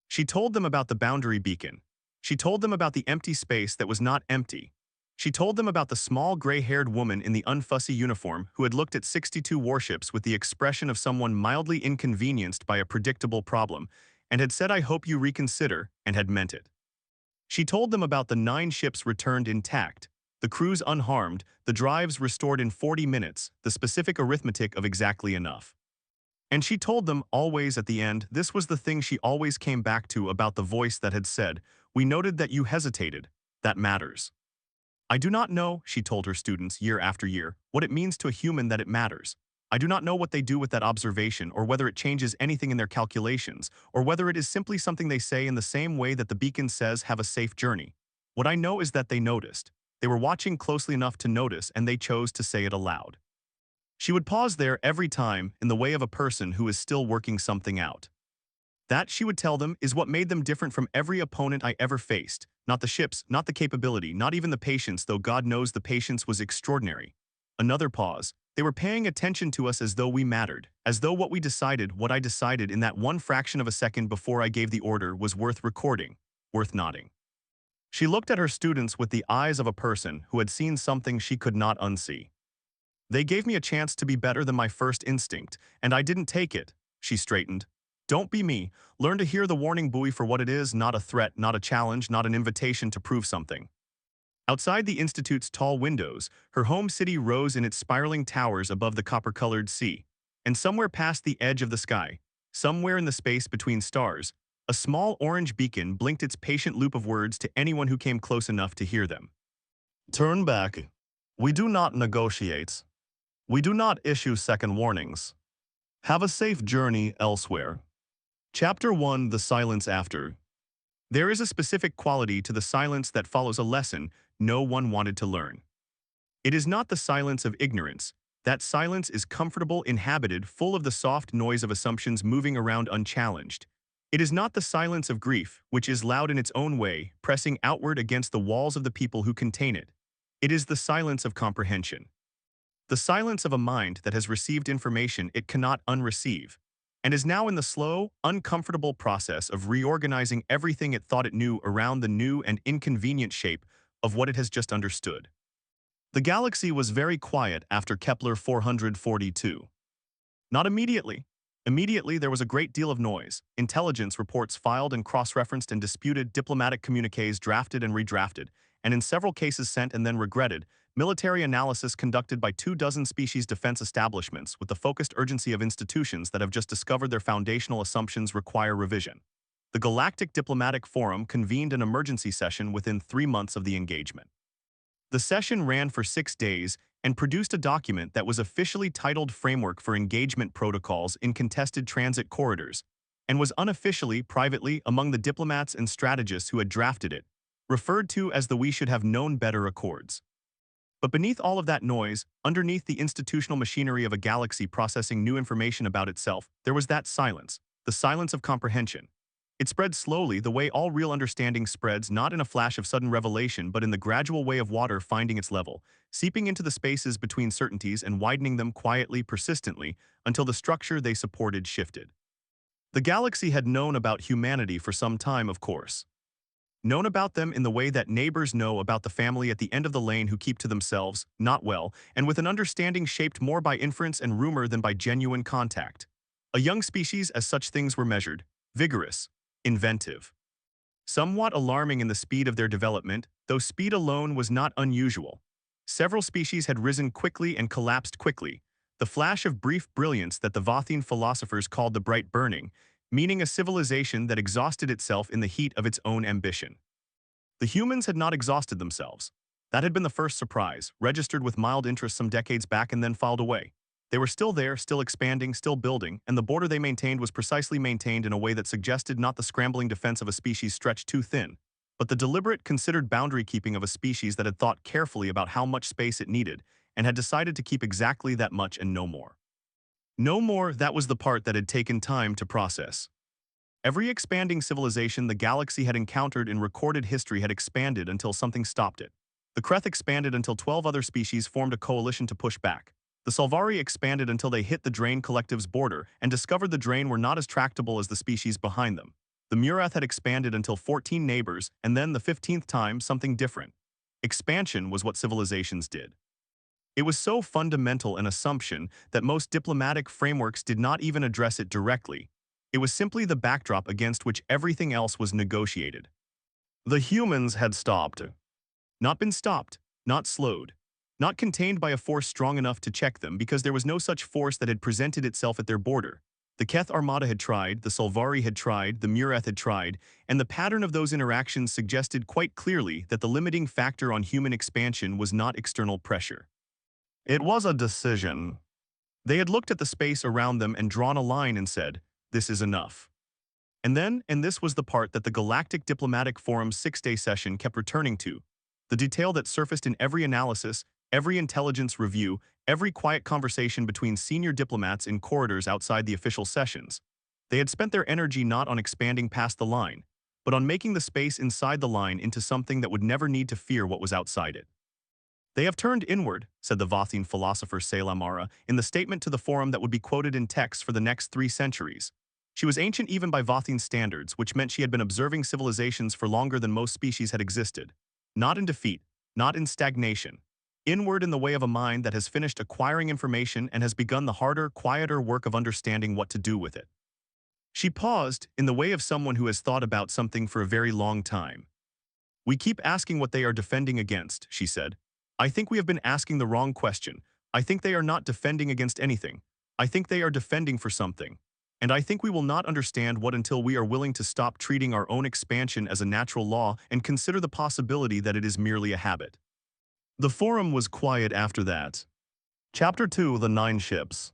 She told them about the boundary beacon. She told them about the empty space that was not empty. She told them about the small gray-haired woman in the unfussy uniform who had looked at 62 warships with the expression of someone mildly inconvenienced by a predictable problem, and had said, "I hope you reconsider," and had meant it. She told them about the 9 ships returned intact, the crews unharmed, the drives restored in 40 minutes, the specific arithmetic of exactly enough. And she told them, always at the end, this was the thing she always came back to about the voice that had said, "We noted that you hesitated. That matters." I do not know, she told her students year after year, what it means to a human that it matters. I do not know what they do with that observation or whether it changes anything in their calculations or whether it is simply something they say in the same way that the beacon says have a safe journey. What I know is that they noticed. They were watching closely enough to notice and they chose to say it aloud. She would pause there every time in the way of a person who is still working something out. That, she would tell them, is what made them different from every opponent I ever faced. Not the ships, not the capability, not even the patience, though God knows the patience was extraordinary. Another pause. They were paying attention to us as though we mattered, as though what we decided, what I decided in that one fraction of a second before I gave the order was worth recording, worth nodding. She looked at her students with the eyes of a person who had seen something she could not unsee. They gave me a chance to be better than my first instinct, and I didn't take it, she straightened. Don't be me. Learn to hear the warning buoy for what it is, not a threat, not a challenge, not an invitation to prove something. Outside the Institute's tall windows, her home city rose in its spiraling towers above the copper-colored sea. And somewhere past the edge of the sky, somewhere in the space between stars, a small orange beacon blinked its patient loop of words to anyone who came close enough to hear them. Turn back. We do not negotiate. We do not issue second warnings. Have a safe journey elsewhere. Chapter 1: The Silence After. There is a specific quality to the silence that follows a lesson no one wanted to learn. It is not the silence of ignorance. That silence is comfortable, inhabited, full of the soft noise of assumptions moving around unchallenged. It is not the silence of grief, which is loud in its own way, pressing outward against the walls of the people who contain it. It is the silence of comprehension. The silence of a mind that has received information it cannot unreceive, and is now in the slow, uncomfortable process of reorganizing everything it thought it knew around the new and inconvenient shape of what it has just understood. The galaxy was very quiet after Kepler 442. Not immediately. Immediately, there was a great deal of noise, intelligence reports filed and cross-referenced and disputed, diplomatic communiques drafted and redrafted, and in several cases sent and then regretted, military analysis conducted by 24 species defense establishments with the focused urgency of institutions that have just discovered their foundational assumptions require revision. The Galactic Diplomatic Forum convened an emergency session within 3 months of the engagement. The session ran for 6 days and produced a document that was officially titled Framework for Engagement Protocols in Contested Transit Corridors, and was unofficially, privately, among the diplomats and strategists who had drafted it, referred to as the We Should Have Known Better Accords. But beneath all of that noise, underneath the institutional machinery of a galaxy processing new information about itself, there was that silence, the silence of comprehension. It spread slowly the way all real understanding spreads, not in a flash of sudden revelation but in the gradual way of water finding its level, seeping into the spaces between certainties and widening them quietly, persistently, until the structure they supported shifted. The galaxy had known about humanity for some time, of course. Known about them in the way that neighbors know about the family at the end of the lane who keep to themselves, not well, and with an understanding shaped more by inference and rumor than by genuine contact. A young species as such things were measured, vigorous, inventive. Somewhat alarming in the speed of their development, though speed alone was not unusual. Several species had risen quickly and collapsed quickly, the flash of brief brilliance that the Vothian philosophers called the bright burning, meaning a civilization that exhausted itself in the heat of its own ambition. The humans had not exhausted themselves. That had been the first surprise, registered with mild interest some decades back and then filed away. They were still there, still expanding, still building, and the border they maintained was precisely maintained in a way that suggested not the scrambling defense of a species stretched too thin, but the deliberate, considered boundary keeping of a species that had thought carefully about how much space it needed and had decided to keep exactly that much and no more. No more, that was the part that had taken time to process. Every expanding civilization the galaxy had encountered in recorded history had expanded until something stopped it. The Kreth expanded until 12 other species formed a coalition to push back. The Solvari expanded until they hit the Drain Collective's border and discovered the Drain were not as tractable as the species behind them. The Murath had expanded until 14 neighbors, and then the 15th time something different. Expansion was what civilizations did. It was so fundamental an assumption that most diplomatic frameworks did not even address it directly. It was simply the backdrop against which everything else was negotiated. The humans had stopped. Not been stopped, not slowed. Not contained by a force strong enough to check them because there was no such force that had presented itself at their border. The Keth Armada had tried, the Solvari had tried, the Murath had tried, and the pattern of those interactions suggested quite clearly that the limiting factor on human expansion was not external pressure. It was a decision. They had looked at the space around them and drawn a line and said, "This is enough." And then, and this was the part that the Galactic Diplomatic Forum's 6-day session kept returning to, the detail that surfaced in every analysis, every intelligence review, every quiet conversation between senior diplomats in corridors outside the official sessions. They had spent their energy not on expanding past the line, but on making the space inside the line into something that would never need to fear what was outside it. They have turned inward, said the Vothian philosopher Selamara, in the statement to the forum that would be quoted in text for the next 3 centuries. She was ancient even by Vothian standards, which meant she had been observing civilizations for longer than most species had existed. Not in defeat, not in stagnation. Inward in the way of a mind that has finished acquiring information and has begun the harder, quieter work of understanding what to do with it. She paused, in the way of someone who has thought about something for a very long time. We keep asking what they are defending against, she said. I think we have been asking the wrong question. I think they are not defending against anything. I think they are defending for something. And I think we will not understand what until we are willing to stop treating our own expansion as a natural law and consider the possibility that it is merely a habit. The forum was quiet after that. Chapter 2, The 9 Ships.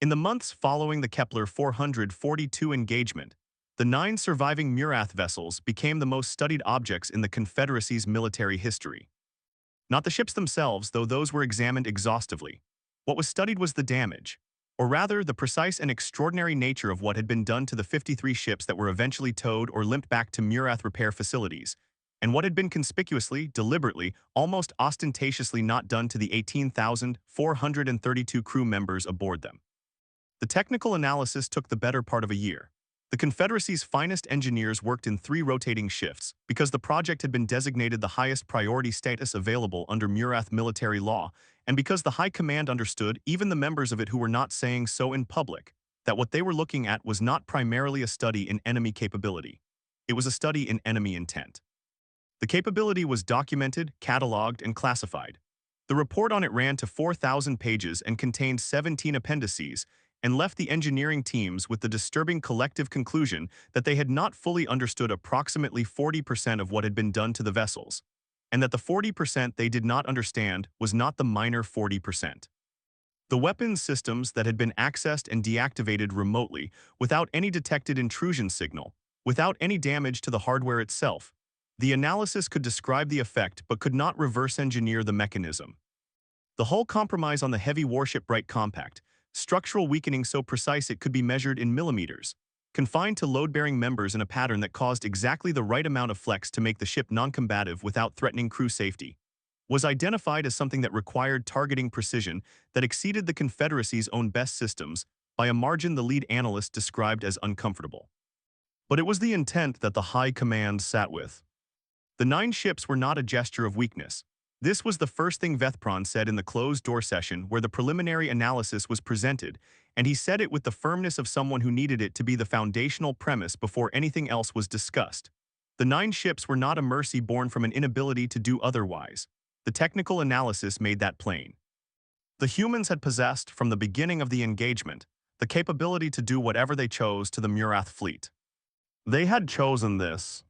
In the months following the Kepler 442 engagement, the 9 surviving Murath vessels became the most studied objects in the Confederacy's military history. Not the ships themselves, though those were examined exhaustively. What was studied was the damage, or rather, the precise and extraordinary nature of what had been done to the 53 ships that were eventually towed or limped back to Murath repair facilities, and what had been conspicuously, deliberately, almost ostentatiously not done to the 18,432 crew members aboard them. The technical analysis took the better part of a year. The Confederacy's finest engineers worked in 3 rotating shifts because the project had been designated the highest priority status available under Murath military law, and because the High Command understood, even the members of it who were not saying so in public, that what they were looking at was not primarily a study in enemy capability. It was a study in enemy intent. The capability was documented, cataloged, and classified. The report on it ran to 4,000 pages and contained 17 appendices, and left the engineering teams with the disturbing collective conclusion that they had not fully understood approximately 40% of what had been done to the vessels, and that the 40% they did not understand was not the minor 40%. The weapons systems that had been accessed and deactivated remotely, without any detected intrusion signal, without any damage to the hardware itself. The analysis could describe the effect but could not reverse engineer the mechanism. The hull compromise on the heavy warship Bright Compact, structural weakening so precise it could be measured in millimeters, confined to load-bearing members in a pattern that caused exactly the right amount of flex to make the ship non-combative without threatening crew safety, was identified as something that required targeting precision that exceeded the Confederacy's own best systems by a margin the lead analyst described as uncomfortable. But it was the intent that the High Command sat with. The 9 ships were not a gesture of weakness. This was the first thing Vethpron said in the closed-door session where the preliminary analysis was presented, and he said it with the firmness of someone who needed it to be the foundational premise before anything else was discussed. The 9 ships were not a mercy born from an inability to do otherwise. The technical analysis made that plain. The humans had possessed, from the beginning of the engagement, the capability to do whatever they chose to the Murath fleet. They had chosen this.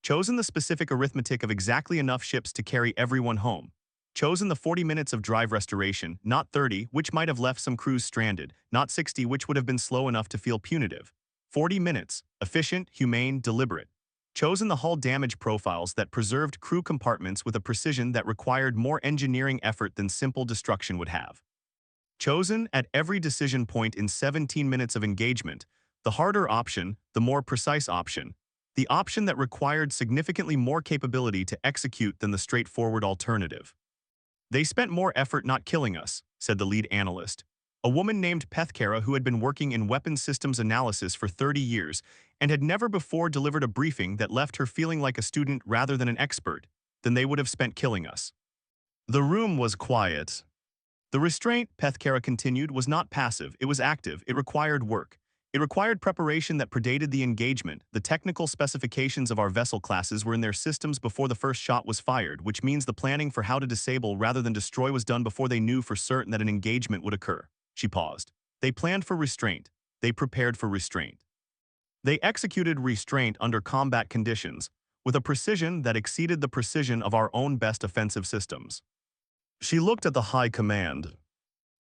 Chosen the specific arithmetic of exactly enough ships to carry everyone home. Chosen the 40 minutes of drive restoration, not 30, which might have left some crews stranded, not 60, which would have been slow enough to feel punitive. 40 minutes, efficient, humane, deliberate. Chosen the hull damage profiles that preserved crew compartments with a precision that required more engineering effort than simple destruction would have. Chosen, at every decision point in 17 minutes of engagement, the harder option, the more precise option, the option that required significantly more capability to execute than the straightforward alternative. They spent more effort not killing us, said the lead analyst, a woman named Pethkara who had been working in weapons systems analysis for 30 years and had never before delivered a briefing that left her feeling like a student rather than an expert, than they would have spent killing us. The room was quiet. The restraint, Pethkara continued, was not passive, it was active, it required work. It required preparation that predated the engagement. The technical specifications of our vessel classes were in their systems before the first shot was fired, which means the planning for how to disable rather than destroy was done before they knew for certain that an engagement would occur. She paused. They planned for restraint. They prepared for restraint. They executed restraint under combat conditions, with a precision that exceeded the precision of our own best offensive systems. She looked at the High Command.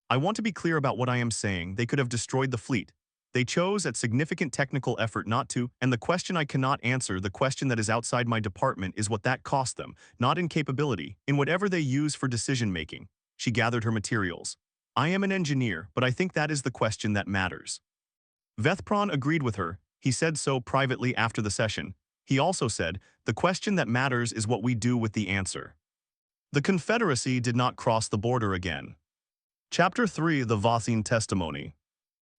I want to be clear about what I am saying. They could have destroyed the fleet. They chose at significant technical effort not to, and the question I cannot answer, the question that is outside my department, is what that cost them, not in capability, in whatever they use for decision-making. She gathered her materials. I am an engineer, but I think that is the question that matters. Vethpron agreed with her. He said so privately after the session. He also said, the question that matters is what we do with the answer. The Confederacy did not cross the border again. Chapter 3, The Vothine Testimony.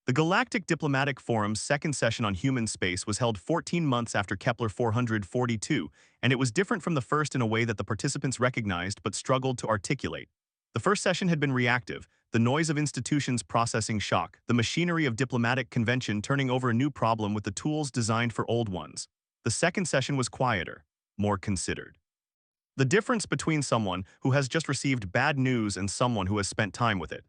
The Galactic Diplomatic Forum's second session on human space was held 14 months after Kepler 442, and it was different from the first in a way that the participants recognized but struggled to articulate. The first session had been reactive, the noise of institutions processing shock, the machinery of diplomatic convention turning over a new problem with the tools designed for old ones. The second session was quieter, more considered. The difference between someone who has just received bad news and someone who has spent time with it.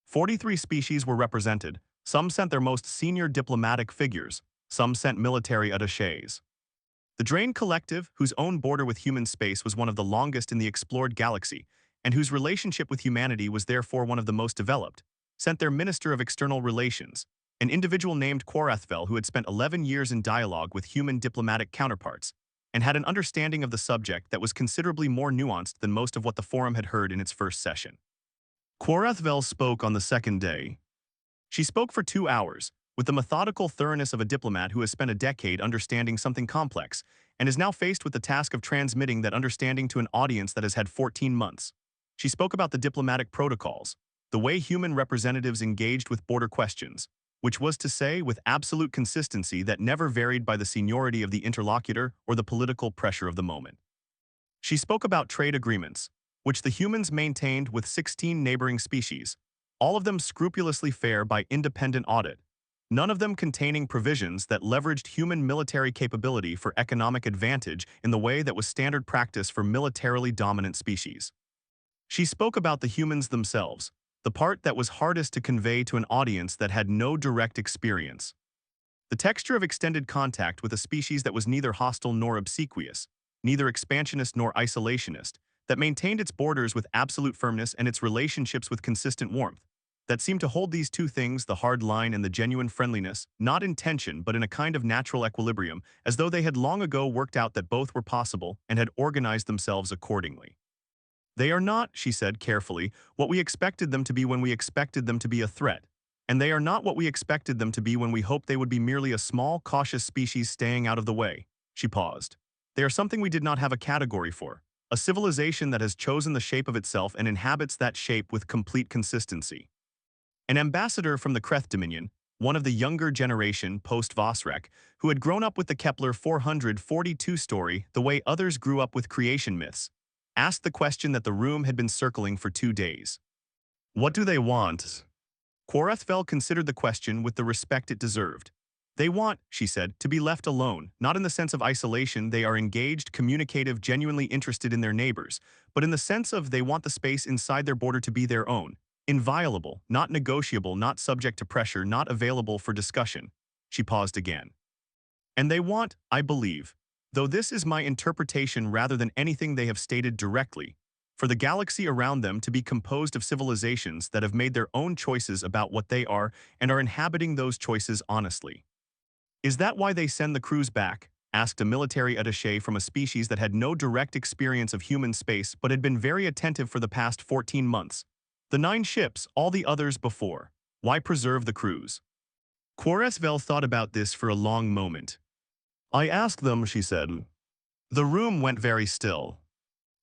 43 species were represented. Some sent their most senior diplomatic figures, some sent military attachés. The Drain Collective, whose own border with human space was one of the longest in the explored galaxy, and whose relationship with humanity was therefore one of the most developed, sent their Minister of External Relations, an individual named Quarathvel who had spent 11 years in dialogue with human diplomatic counterparts, and had an understanding of the subject that was considerably more nuanced than most of what the forum had heard in its first session. Quarathvel spoke on the second day. She spoke for 2 hours, with the methodical thoroughness of a diplomat who has spent a decade understanding something complex, and is now faced with the task of transmitting that understanding to an audience that has had 14 months. She spoke about the diplomatic protocols, the way human representatives engaged with border questions, which was to say with absolute consistency that never varied by the seniority of the interlocutor or the political pressure of the moment. She spoke about trade agreements, which the humans maintained with 16 neighboring species, all of them scrupulously fair by independent audit, none of them containing provisions that leveraged human military capability for economic advantage in the way that was standard practice for militarily dominant species. She spoke about the humans themselves, the part that was hardest to convey to an audience that had no direct experience. The texture of extended contact with a species that was neither hostile nor obsequious, neither expansionist nor isolationist, that maintained its borders with absolute firmness and its relationships with consistent warmth, that seemed to hold these two things, the hard line and the genuine friendliness, not in tension but in a kind of natural equilibrium, as though they had long ago worked out that both were possible and had organized themselves accordingly. They are not, she said carefully, what we expected them to be when we expected them to be a threat, and they are not what we expected them to be when we hoped they would be merely a small, cautious species staying out of the way. She paused. They are something we did not have a category for, a civilization that has chosen the shape of itself and inhabits that shape with complete consistency. An ambassador from the Kreth Dominion, one of the younger generation post-Vosrek, who had grown up with the Kepler 442 story the way others grew up with creation myths, asked the question that the room had been circling for 2 days. What do they want? Quarethfell considered the question with the respect it deserved. They want, she said, to be left alone, not in the sense of isolation. They are engaged, communicative, genuinely interested in their neighbors, but in the sense of they want the space inside their border to be their own, inviolable, not negotiable, not subject to pressure, not available for discussion. She paused again. And they want, I believe, though this is my interpretation rather than anything they have stated directly, for the galaxy around them to be composed of civilizations that have made their own choices about what they are and are inhabiting those choices honestly. Is that why they send the crews back? Asked a military attaché from a species that had no direct experience of human space but had been very attentive for the past 14 months. The 9 ships, all the others before. Why preserve the crews? Quaresvel thought about this for a long moment. I asked them, she said. The room went very still.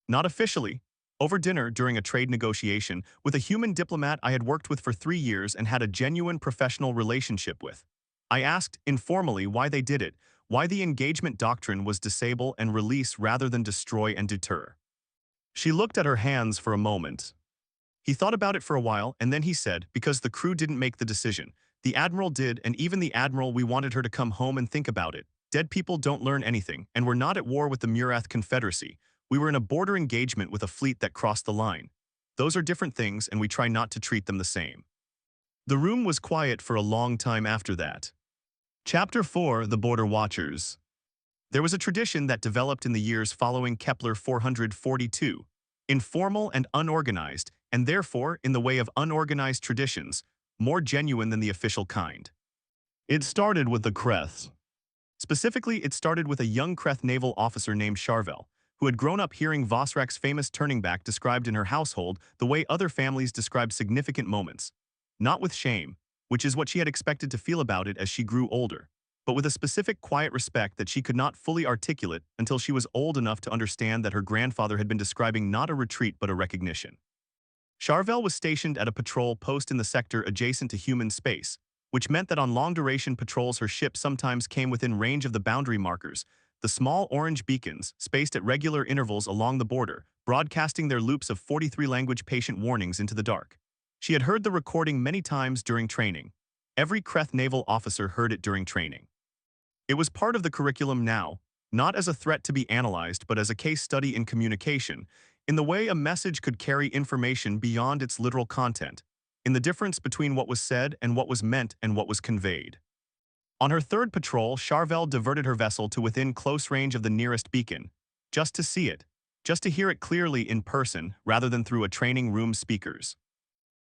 Not officially. Over dinner during a trade negotiation with a human diplomat I had worked with for 3 years and had a genuine professional relationship with. I asked, informally, why they did it, why the engagement doctrine was disable and release rather than destroy and deter. She looked at her hands for a moment. He thought about it for a while, and then he said, because the crew didn't make the decision. The admiral did, and even the admiral, we wanted her to come home and think about it. Dead people don't learn anything, and we're not at war with the Murath Confederacy. We were in a border engagement with a fleet that crossed the line. Those are different things, and we try not to treat them the same. The room was quiet for a long time after that. Chapter 4, The Border Watchers. There was a tradition that developed in the years following Kepler 442, informal and unorganized, and therefore, in the way of unorganized traditions, more genuine than the official kind. It started with the Kreth. Specifically, it started with a young Kreth naval officer named Charvel, who had grown up hearing Vosrak's famous turning back described in her household the way other families described significant moments. Not with shame, which is what she had expected to feel about it as she grew older, but with a specific quiet respect that she could not fully articulate until she was old enough to understand that her grandfather had been describing not a retreat but a recognition. Charvel was stationed at a patrol post in the sector adjacent to human space, which meant that on long-duration patrols her ship sometimes came within range of the boundary markers, the small orange beacons, spaced at regular intervals along the border, broadcasting their loops of 43-language patient warnings into the dark. She had heard the recording many times during training. Every Kreth naval officer heard it during training. It was part of the curriculum now, not as a threat to be analyzed but as a case study in communication, in the way a message could carry information beyond its literal content, in the difference between what was said and what was meant and what was conveyed. On her third patrol, Charvel diverted her vessel to within close range of the nearest beacon, just to see it, just to hear it clearly in person rather than through a training room speakers.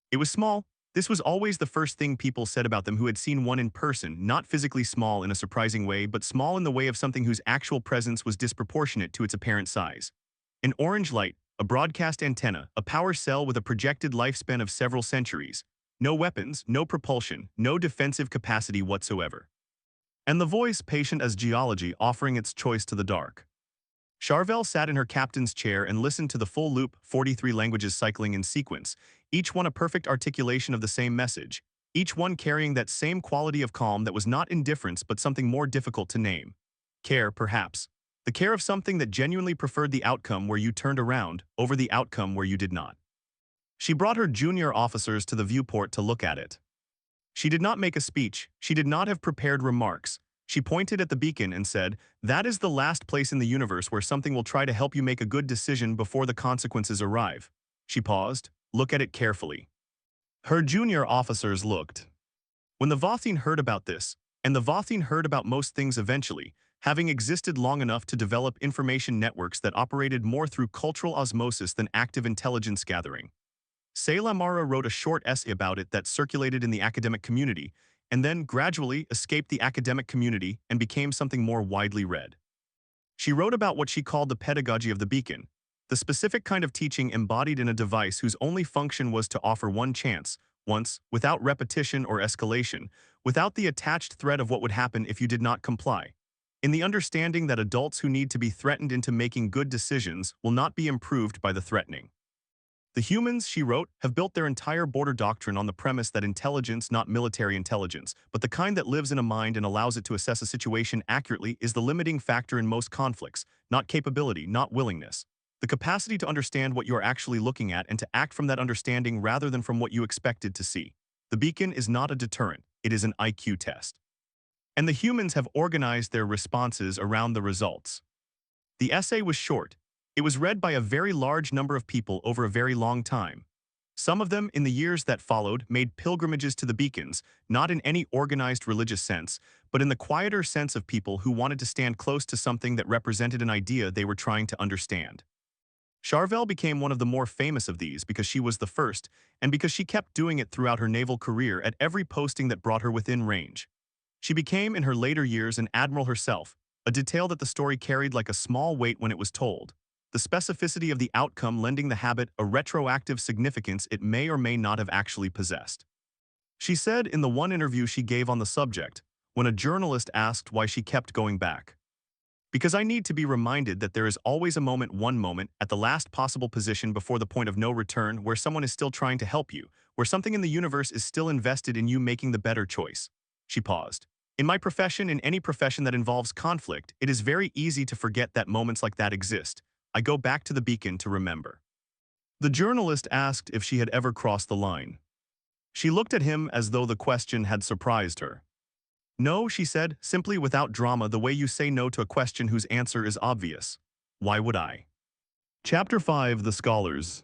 It was small. This was always the first thing people said about them who had seen one in person, not physically small in a surprising way, but small in the way of something whose actual presence was disproportionate to its apparent size. An orange light, a broadcast antenna, a power cell with a projected lifespan of several centuries, No weapons, no propulsion, no defensive capacity whatsoever. And the voice patient as geology offering its choice to the dark. Charvel sat in her captain's chair and listened to the full loop, 43 languages cycling in sequence, each one a perfect articulation of the same message, each one carrying that same quality of calm that was not indifference but something more difficult to name. Care, perhaps. The care of something that genuinely preferred the outcome where you turned around over the outcome where you did not. She brought her junior officers to the viewport to look at it. She did not make a speech, she did not have prepared remarks. She pointed at the beacon and said, "That is the last place in the universe where something will try to help you make a good decision before the consequences arrive." She paused. "Look at it carefully." Her junior officers looked. When the Vothine heard about this, and the Vothine heard about most things eventually, having existed long enough to develop information networks that operated more through cultural osmosis than active intelligence gathering. Lamara wrote a short essay about it that circulated in the academic community, and then gradually escaped the academic community and became something more widely read. She wrote about what she called the pedagogy of the beacon, the specific kind of teaching embodied in a device whose only function was to offer one chance, once, without repetition or escalation, without the attached threat of what would happen if you did not comply. In the understanding that adults who need to be threatened into making good decisions will not be improved by the threatening. The humans, she wrote, have built their entire border doctrine on the premise that intelligence, not military intelligence, but the kind that lives in a mind and allows it to assess a situation accurately, is the limiting factor in most conflicts, not capability, not willingness. The capacity to understand what you are actually looking at and to act from that understanding rather than from what you expected to see. The beacon is not a deterrent, it is an IQ test. And the humans have organized their responses around the results. The essay was short. It was read by a very large number of people over a very long time. Some of them, in the years that followed, made pilgrimages to the beacons, not in any organized religious sense, but in the quieter sense of people who wanted to stand close to something that represented an idea they were trying to understand. Charvel became one of the more famous of these because she was the first, and because she kept doing it throughout her naval career at every posting that brought her within range. She became, in her later years, an admiral herself, a detail that the story carried like a small weight when it was told. The specificity of the outcome lending the habit a retroactive significance it may or may not have actually possessed. She said in the one interview she gave on the subject, when a journalist asked why she kept going back. "Because I need to be reminded that there is always a moment, one moment, at the last possible position before the point of no return where someone is still trying to help you, where something in the universe is still invested in you making the better choice." She paused. "In my profession, in any profession that involves conflict, it is very easy to forget that moments like that exist. I go back to the beacon to remember." The journalist asked if she had ever crossed the line. She looked at him as though the question had surprised her. "No," she said, simply without drama, the way you say no to a question whose answer is obvious. "Why would I?" Chapter 5: The Scholars.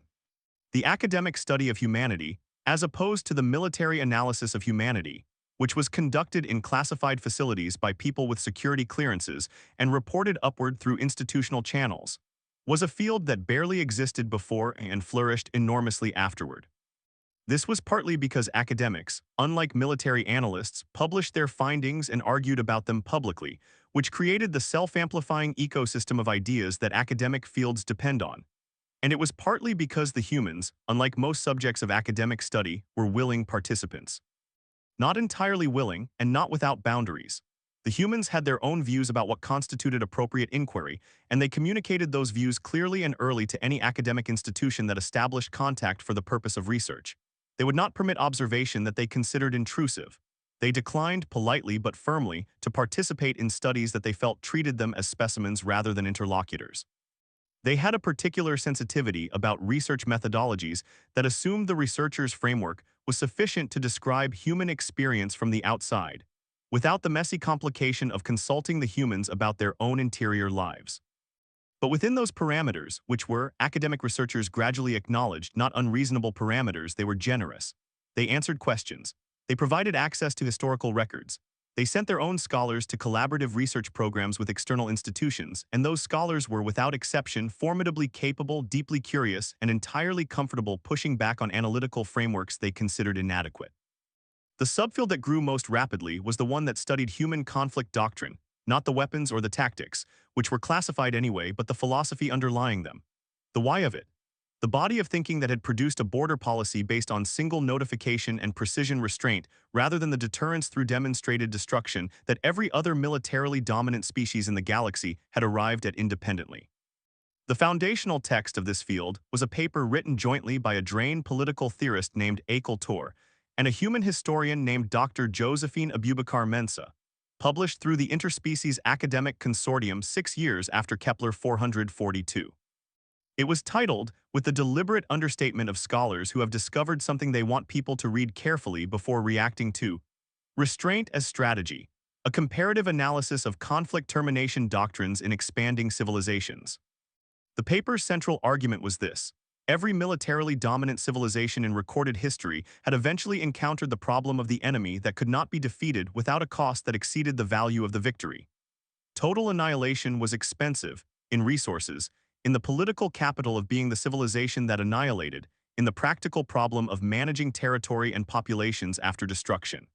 The academic study of humanity, as opposed to the military analysis of humanity, which was conducted in classified facilities by people with security clearances and reported upward through institutional channels, was a field that barely existed before and flourished enormously afterward. This was partly because academics, unlike military analysts, published their findings and argued about them publicly, which created the self-amplifying ecosystem of ideas that academic fields depend on. And it was partly because the humans, unlike most subjects of academic study, were willing participants. Not entirely willing, and not without boundaries. The humans had their own views about what constituted appropriate inquiry, and they communicated those views clearly and early to any academic institution that established contact for the purpose of research. They would not permit observation that they considered intrusive. They declined politely but firmly to participate in studies that they felt treated them as specimens rather than interlocutors. They had a particular sensitivity about research methodologies that assumed the researcher's framework was sufficient to describe human experience from the outside, without the messy complication of consulting the humans about their own interior lives. But within those parameters, which were, academic researchers gradually acknowledged, not unreasonable parameters, they were generous. They answered questions. They provided access to historical records. They sent their own scholars to collaborative research programs with external institutions, and those scholars were, without exception, formidably capable, deeply curious, and entirely comfortable pushing back on analytical frameworks they considered inadequate. The subfield that grew most rapidly was the one that studied human conflict doctrine, not the weapons or the tactics, which were classified anyway, but the philosophy underlying them. The why of it. The body of thinking that had produced a border policy based on single notification and precision restraint rather than the deterrence through demonstrated destruction that every other militarily dominant species in the galaxy had arrived at independently. The foundational text of this field was a paper written jointly by a Drain political theorist named Akil Tor and a human historian named Dr. Josephine Abubakar Mensah, published through the Interspecies Academic Consortium 6 years after Kepler 442. It was titled, with the deliberate understatement of scholars who have discovered something they want people to read carefully before reacting to, Restraint as Strategy, a comparative analysis of conflict termination doctrines in expanding civilizations. The paper's central argument was this: every militarily dominant civilization in recorded history had eventually encountered the problem of the enemy that could not be defeated without a cost that exceeded the value of the victory. Total annihilation was expensive, in resources, in the political capital of being the civilization that annihilated, in the practical problem of managing territory and populations after destruction.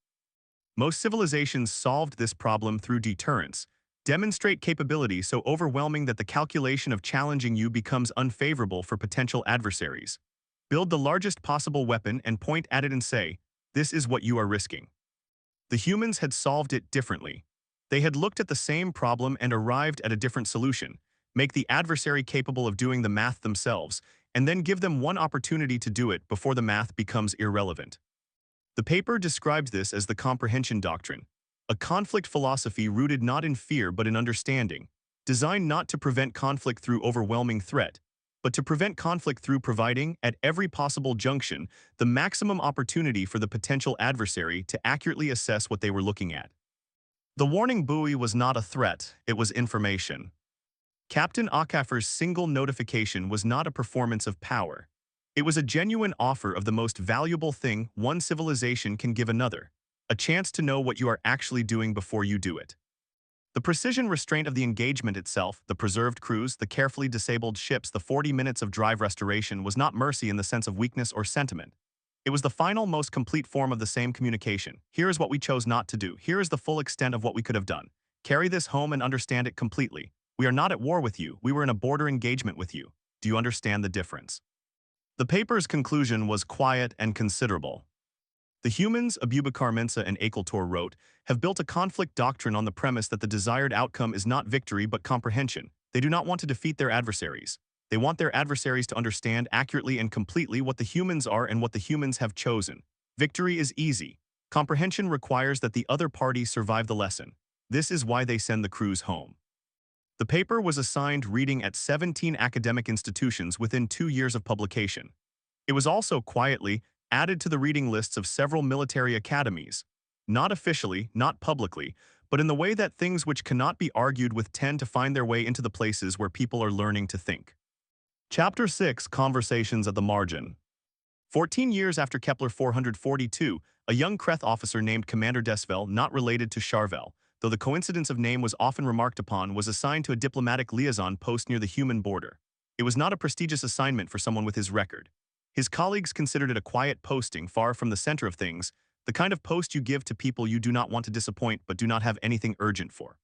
Most civilizations solved this problem through deterrence, demonstrate capability so overwhelming that the calculation of challenging you becomes unfavorable for potential adversaries. Build the largest possible weapon and point at it and say, "This is what you are risking." The humans had solved it differently. They had looked at the same problem and arrived at a different solution: make the adversary capable of doing the math themselves, and then give them one opportunity to do it before the math becomes irrelevant. The paper described this as the comprehension doctrine, a conflict philosophy rooted not in fear but in understanding, designed not to prevent conflict through overwhelming threat, but to prevent conflict through providing, at every possible junction, the maximum opportunity for the potential adversary to accurately assess what they were looking at. The warning buoy was not a threat, it was information. Captain Okafor's single notification was not a performance of power. It was a genuine offer of the most valuable thing one civilization can give another: a chance to know what you are actually doing before you do it. The precision restraint of the engagement itself, the preserved crews, the carefully disabled ships, the 40 minutes of drive restoration was not mercy in the sense of weakness or sentiment. It was the final, most complete form of the same communication. Here is what we chose not to do. Here is the full extent of what we could have done. Carry this home and understand it completely. We are not at war with you. We were in a border engagement with you. Do you understand the difference? The paper's conclusion was quiet and considerable. The humans, Abubakar Mensah and Akil Tor wrote, have built a conflict doctrine on the premise that the desired outcome is not victory but comprehension. They do not want to defeat their adversaries. They want their adversaries to understand accurately and completely what the humans are and what the humans have chosen. Victory is easy. Comprehension requires that the other party survive the lesson. This is why they send the crews home. The paper was assigned reading at 17 academic institutions within 2 years of publication. It was also quietly added to the reading lists of several military academies, not officially, not publicly, but in the way that things which cannot be argued with tend to find their way into the places where people are learning to think. Chapter 6: Conversations at the Margin. 14 years after Kepler 442, a young Kreth officer named Commander Desvel, not related to Charvel, though the coincidence of name was often remarked upon, was assigned to a diplomatic liaison post near the human border. It was not a prestigious assignment for someone with his record. His colleagues considered it a quiet posting far from the center of things, the kind of post you give to people you do not want to disappoint but do not have anything urgent for.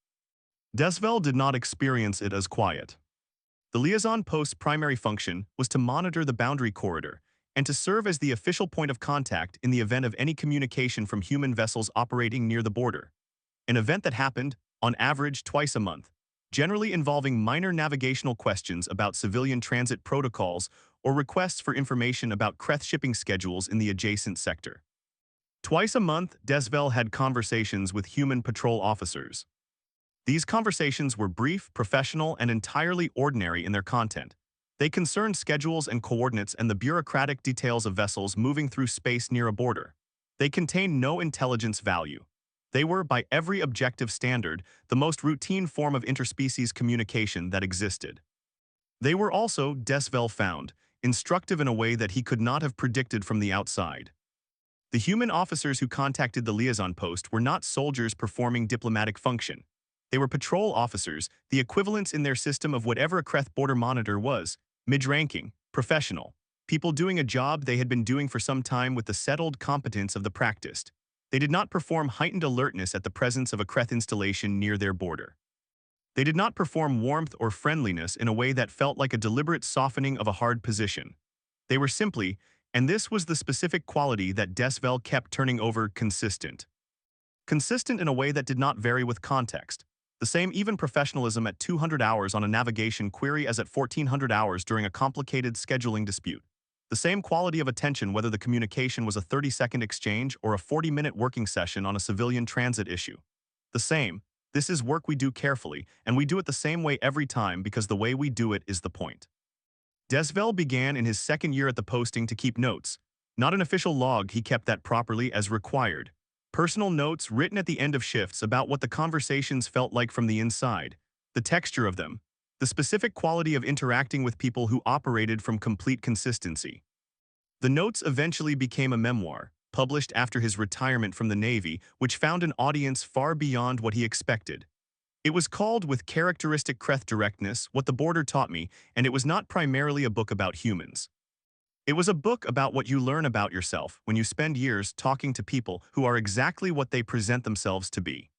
Desvel did not experience it as quiet. The liaison post's primary function was to monitor the boundary corridor and to serve as the official point of contact in the event of any communication from human vessels operating near the border. An event that happened, on average, twice a month, generally involving minor navigational questions about civilian transit protocols or requests for information about Kreth shipping schedules in the adjacent sector. Twice a month, Desvel had conversations with human patrol officers. These conversations were brief, professional, and entirely ordinary in their content. They concerned schedules and coordinates and the bureaucratic details of vessels moving through space near a border. They contained no intelligence value. They were, by every objective standard, the most routine form of interspecies communication that existed. They were also, Desvel found, instructive in a way that he could not have predicted from the outside. The human officers who contacted the liaison post were not soldiers performing diplomatic function. They were patrol officers, the equivalents in their system of whatever a Kreth border monitor was: mid-ranking, professional, people doing a job they had been doing for some time with the settled competence of the practiced. They did not perform heightened alertness at the presence of a Kreth installation near their border. They did not perform warmth or friendliness in a way that felt like a deliberate softening of a hard position. They were simply, and this was the specific quality that Desvel kept turning over, consistent. Consistent in a way that did not vary with context. The same even professionalism at 200 hours on a navigation query as at 1400 hours during a complicated scheduling dispute. The same quality of attention whether the communication was a 30-second exchange or a 40-minute working session on a civilian transit issue. The same. This is work we do carefully, and we do it the same way every time because the way we do it is the point. Desvel began in his second year at the posting to keep notes. Not an official log, he kept that properly as required. Personal notes written at the end of shifts about what the conversations felt like from the inside, the texture of them, the specific quality of interacting with people who operated from complete consistency. The notes eventually became a memoir, published after his retirement from the Navy, which found an audience far beyond what he expected. It was called, with characteristic Kreth directness, What the Border Taught Me, and it was not primarily a book about humans. It was a book about what you learn about yourself when you spend years talking to people who are exactly what they present themselves to be.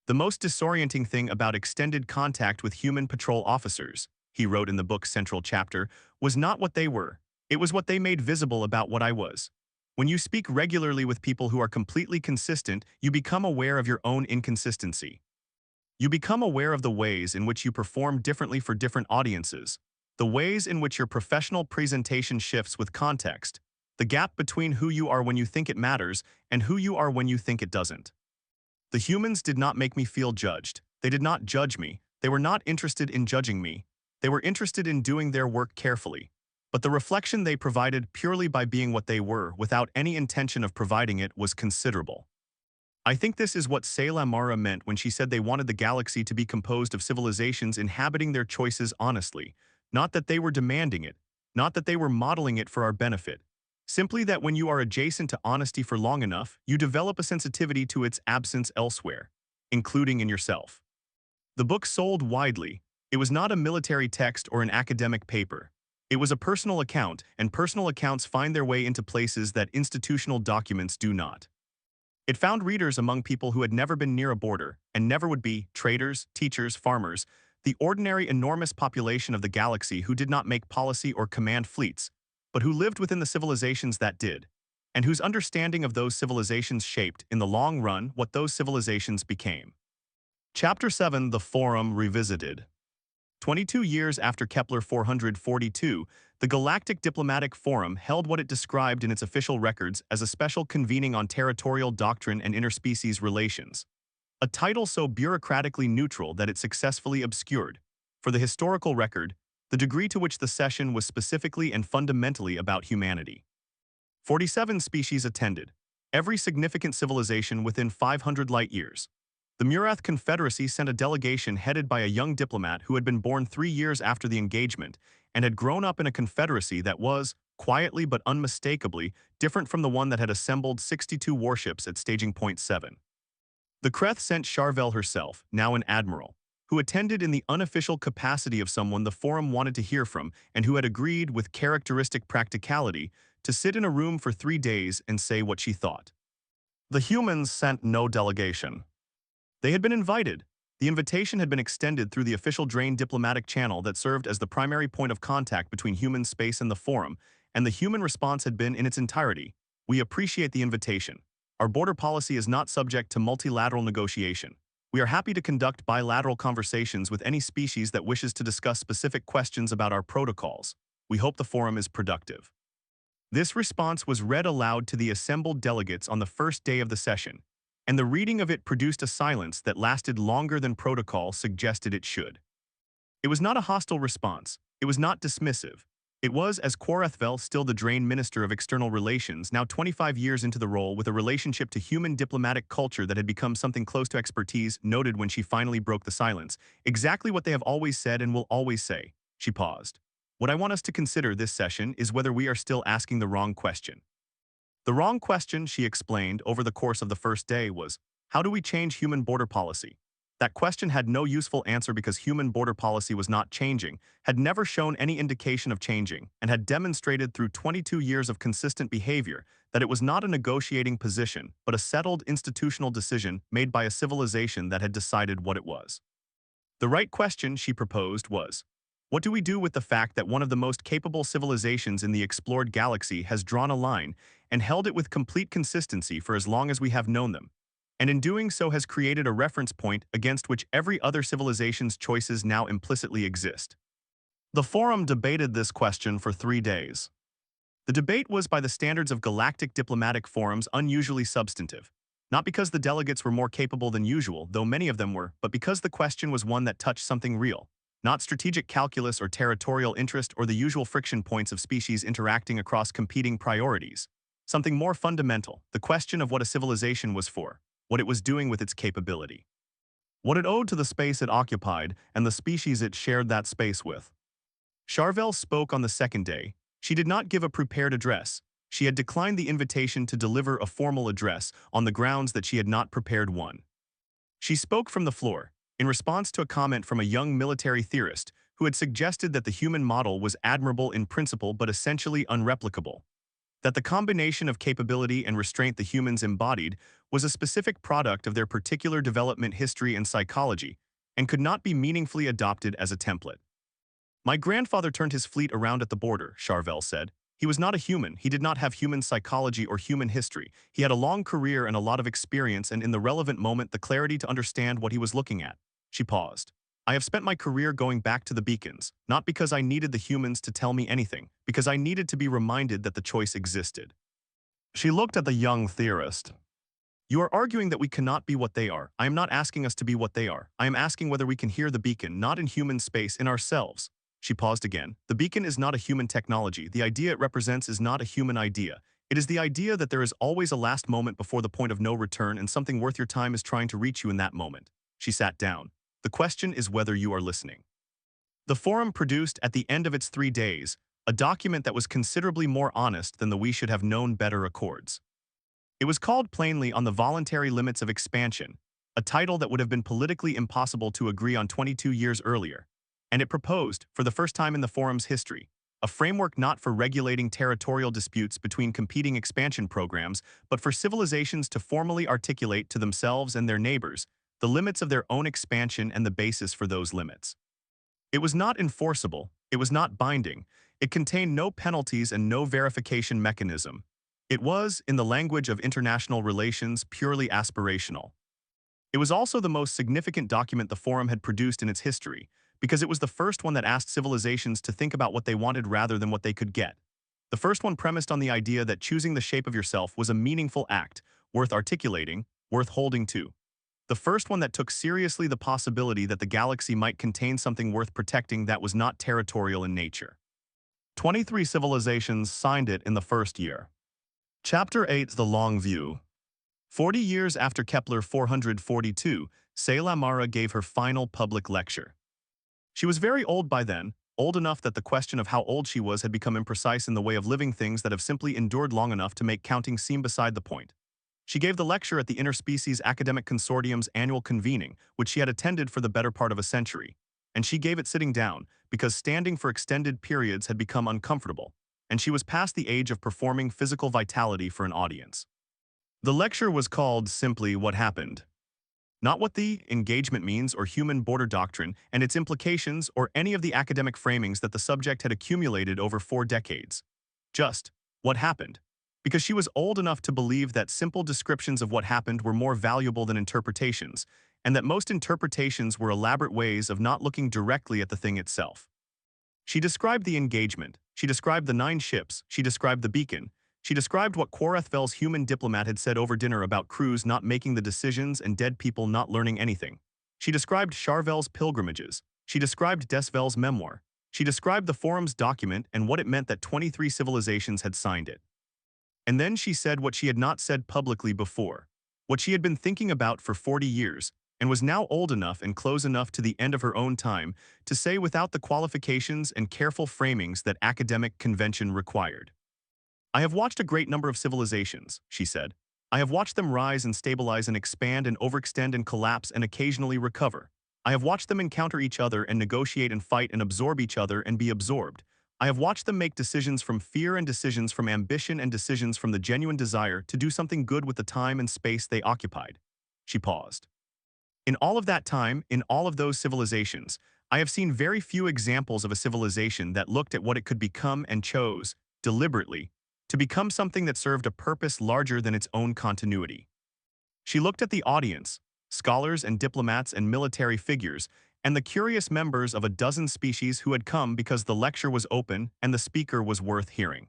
The most disorienting thing about extended contact with human patrol officers, he wrote in the book's central chapter, was not what they were. It was what they made visible about what I was. When you speak regularly with people who are completely consistent, you become aware of your own inconsistency. You become aware of the ways in which you perform differently for different audiences, the ways in which your professional presentation shifts with context, the gap between who you are when you think it matters and who you are when you think it doesn't. The humans did not make me feel judged. They did not judge me. They were not interested in judging me. They were interested in doing their work carefully. But the reflection they provided purely by being what they were, without any intention of providing it, was considerable. I think this is what Selah Mara meant when she said they wanted the galaxy to be composed of civilizations inhabiting their choices honestly, not that they were demanding it, not that they were modeling it for our benefit. Simply that when you are adjacent to honesty for long enough, you develop a sensitivity to its absence elsewhere, including in yourself. The book sold widely. It was not a military text or an academic paper. It was a personal account, and personal accounts find their way into places that institutional documents do not. It found readers among people who had never been near a border, and never would be, traders, teachers, farmers, the ordinary enormous population of the galaxy who did not make policy or command fleets, but who lived within the civilizations that did, and whose understanding of those civilizations shaped, in the long run, what those civilizations became. Chapter 7: The Forum Revisited. 22 years after Kepler 442, the Galactic Diplomatic Forum held what it described in its official records as a special convening on territorial doctrine and interspecies relations. A title so bureaucratically neutral that it successfully obscured, for the historical record, the degree to which the session was specifically and fundamentally about humanity. 47 species attended, every significant civilization within 500 light-years. The Murath Confederacy sent a delegation headed by a young diplomat who had been born 3 years after the engagement and had grown up in a confederacy that was, quietly but unmistakably, different from the one that had assembled 62 warships at Staging Point 7. The Kreth sent Charvel herself, now an admiral, who attended in the unofficial capacity of someone the forum wanted to hear from and who had agreed, with characteristic practicality, to sit in a room for 3 days and say what she thought. The humans sent no delegation. They had been invited. The invitation had been extended through the official Drain diplomatic channel that served as the primary point of contact between human space and the forum, and the human response had been in its entirety, "We appreciate the invitation. Our border policy is not subject to multilateral negotiation. We are happy to conduct bilateral conversations with any species that wishes to discuss specific questions about our protocols. We hope the forum is productive." This response was read aloud to the assembled delegates on the first day of the session, and the reading of it produced a silence that lasted longer than protocol suggested it should. It was not a hostile response. It was not dismissive. It was, as Quarethvel, still the Drain Minister of External Relations, now 25 years into the role with a relationship to human diplomatic culture that had become something close to expertise, noted when she finally broke the silence. "Exactly what they have always said and will always say." She paused. "What I want us to consider this session is whether we are still asking the wrong question." The wrong question, she explained over the course of the first day, was, how do we change human border policy? That question had no useful answer because human border policy was not changing, had never shown any indication of changing, and had demonstrated through 22 years of consistent behavior that it was not a negotiating position, but a settled institutional decision made by a civilization that had decided what it was. The right question, she proposed, was, What do we do with the fact that one of the most capable civilizations in the explored galaxy has drawn a line and held it with complete consistency for as long as we have known them, and in doing so has created a reference point against which every other civilization's choices now implicitly exist? The forum debated this question for 3 days. The debate was, by the standards of galactic diplomatic forums, unusually substantive. Not because the delegates were more capable than usual, though many of them were, but because the question was one that touched something real. Not strategic calculus or territorial interest or the usual friction points of species interacting across competing priorities. Something more fundamental, the question of what a civilization was for, what it was doing with its capability. What it owed to the space it occupied and the species it shared that space with. Charvel spoke on the second day. She did not give a prepared address. She had declined the invitation to deliver a formal address on the grounds that she had not prepared one. She spoke from the floor, in response to a comment from a young military theorist who had suggested that the human model was admirable in principle but essentially unreplicable. That the combination of capability and restraint the humans embodied was a specific product of their particular development history and psychology, and could not be meaningfully adopted as a template. My grandfather turned his fleet around at the border, Charvel said. He was not a human. He did not have human psychology or human history. He had a long career and a lot of experience, and in the relevant moment the clarity to understand what he was looking at. She paused. I have spent my career going back to the beacons, not because I needed the humans to tell me anything, because I needed to be reminded that the choice existed. She looked at the young theorist. You are arguing that we cannot be what they are. I am not asking us to be what they are. I am asking whether we can hear the beacon, not in human space, in ourselves. She paused again. The beacon is not a human technology. The idea it represents is not a human idea. It is the idea that there is always a last moment before the point of no return, and something worth your time is trying to reach you in that moment. She sat down. The question is whether you are listening. The forum produced, at the end of its 3 days, a document that was considerably more honest than the We Should Have Known Better accords. It was called plainly On the Voluntary Limits of Expansion, a title that would have been politically impossible to agree on 22 years earlier. And it proposed, for the first time in the forum's history, a framework not for regulating territorial disputes between competing expansion programs, but for civilizations to formally articulate to themselves and their neighbors the limits of their own expansion and the basis for those limits. It was not enforceable, it was not binding, it contained no penalties and no verification mechanism. It was, in the language of international relations, purely aspirational. It was also the most significant document the forum had produced in its history, because it was the first one that asked civilizations to think about what they wanted rather than what they could get. The first one premised on the idea that choosing the shape of yourself was a meaningful act, worth articulating, worth holding to. The first one that took seriously the possibility that the galaxy might contain something worth protecting that was not territorial in nature. 23 civilizations signed it in the first year. Chapter 8: The Long View. 40 years after Kepler 442, Selah Mara gave her final public lecture. She was very old by then, old enough that the question of how old she was had become imprecise in the way of living things that have simply endured long enough to make counting seem beside the point. She gave the lecture at the Interspecies Academic Consortium's annual convening, which she had attended for the better part of a century. And she gave it sitting down, because standing for extended periods had become uncomfortable, and she was past the age of performing physical vitality for an audience. The lecture was called simply What Happened. Not what the engagement means or human border doctrine and its implications or any of the academic framings that the subject had accumulated over 4 decades. Just, what happened? Because she was old enough to believe that simple descriptions of what happened were more valuable than interpretations, and that most interpretations were elaborate ways of not looking directly at the thing itself. She described the engagement, she described the 9 ships, she described the beacon, she described what Quorethvel's human diplomat had said over dinner about crews not making the decisions and dead people not learning anything. She described Charvel's pilgrimages. She described Desvel's memoir. She described the forum's document and what it meant that 23 civilizations had signed it. And then she said what she had not said publicly before, what she had been thinking about for 40 years, and was now old enough and close enough to the end of her own time to say without the qualifications and careful framings that academic convention required. I have watched a great number of civilizations, she said. I have watched them rise and stabilize and expand and overextend and collapse and occasionally recover. I have watched them encounter each other and negotiate and fight and absorb each other and be absorbed. I have watched them make decisions from fear and decisions from ambition and decisions from the genuine desire to do something good with the time and space they occupied. She paused. In all of that time, in all of those civilizations, I have seen very few examples of a civilization that looked at what it could become and chose, deliberately, to become something that served a purpose larger than its own continuity. She looked at the audience, scholars and diplomats and military figures, and the curious members of a dozen species who had come because the lecture was open and the speaker was worth hearing.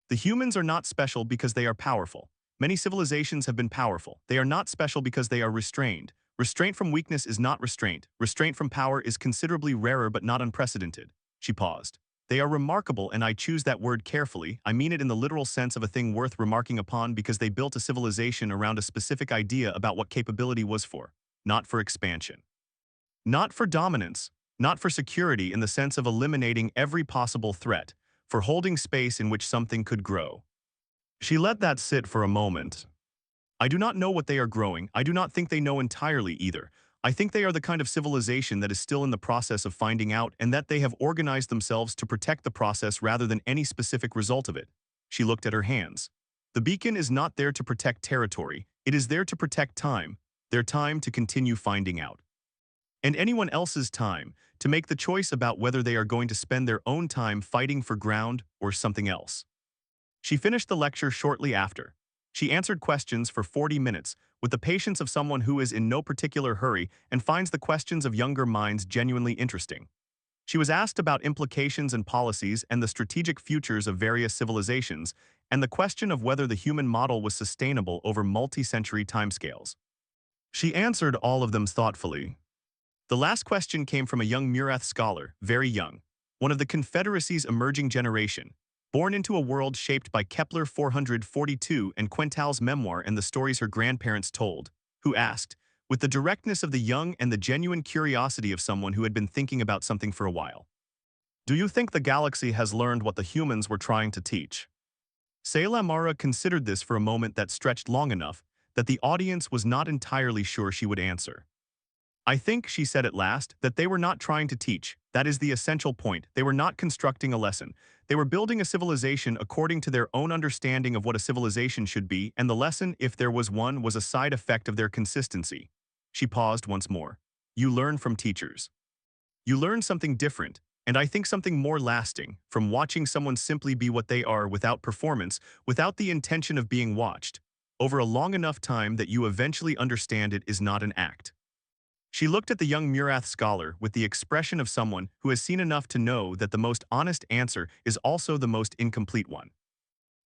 The humans are not special because they are powerful. Many civilizations have been powerful. They are not special because they are restrained. Restraint from weakness is not restraint. Restraint from power is considerably rarer but not unprecedented. She paused. They are remarkable, and I choose that word carefully. I mean it in the literal sense of a thing worth remarking upon because they built a civilization around a specific idea about what capability was for, not for expansion. Not for dominance, not for security in the sense of eliminating every possible threat, for holding space in which something could grow. She let that sit for a moment. I do not know what they are growing. I do not think they know entirely either. I think they are the kind of civilization that is still in the process of finding out and that they have organized themselves to protect the process rather than any specific result of it. She looked at her hands. The beacon is not there to protect territory. It is there to protect time, their time to continue finding out. And anyone else's time, to make the choice about whether they are going to spend their own time fighting for ground or something else. She finished the lecture shortly after. She answered questions for 40 minutes, with the patience of someone who is in no particular hurry and finds the questions of younger minds genuinely interesting. She was asked about implications and policies and the strategic futures of various civilizations, and the question of whether the human model was sustainable over multi-century timescales. She answered all of them thoughtfully. The last question came from a young Murath scholar, very young, one of the Confederacy's emerging generation, born into a world shaped by Kepler 442 and Quental's memoir and the stories her grandparents told, who asked, with the directness of the young and the genuine curiosity of someone who had been thinking about something for a while. Do you think the galaxy has learned what the humans were trying to teach? Sayla Mara considered this for a moment that stretched long enough that the audience was not entirely sure she would answer. I think, she said at last, that they were not trying to teach. That is the essential point. They were not constructing a lesson. They were building a civilization according to their own understanding of what a civilization should be, and the lesson, if there was one, was a side effect of their consistency. She paused once more. You learn from teachers. You learn something different, and I think something more lasting, from watching someone simply be what they are without performance, without the intention of being watched, over a long enough time that you eventually understand it is not an act. She looked at the young Murath scholar with the expression of someone who has seen enough to know that the most honest answer is also the most incomplete one.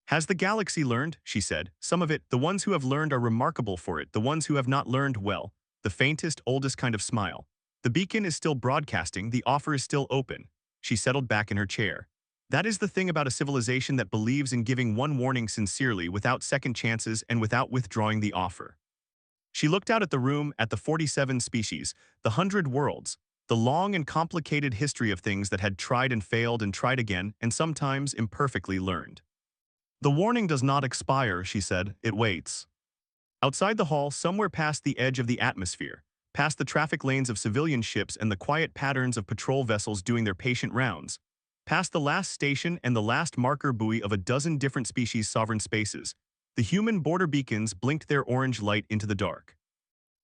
Has the galaxy learned? She said. Some of it. The ones who have learned are remarkable for it. The ones who have not learned, well, the faintest, oldest kind of smile. The beacon is still broadcasting. The offer is still open. She settled back in her chair. That is the thing about a civilization that believes in giving one warning sincerely without second chances and without withdrawing the offer. She looked out at the room, at the 47 species, the 100 worlds, the long and complicated history of things that had tried and failed and tried again and sometimes imperfectly learned. The warning does not expire, she said, it waits. Outside the hall, somewhere past the edge of the atmosphere, past the traffic lanes of civilian ships and the quiet patterns of patrol vessels doing their patient rounds, past the last station and the last marker buoy of a dozen different species' sovereign spaces, the human border beacons blinked their orange light into the dark.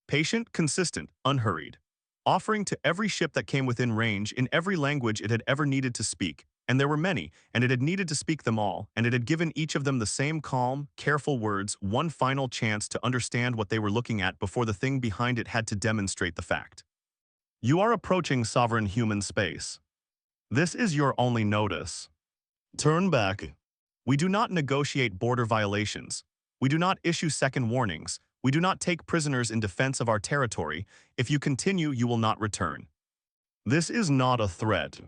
Patient, consistent, unhurried. Offering to every ship that came within range in every language it had ever needed to speak, and there were many, and it had needed to speak them all, and it had given each of them the same calm, careful words, one final chance to understand what they were looking at before the thing behind it had to demonstrate the fact. You are approaching sovereign human space. This is your only notice. Turn back. We do not negotiate border violations. We do not issue second warnings. We do not take prisoners in defense of our territory. If you continue, you will not return. This is not a threat.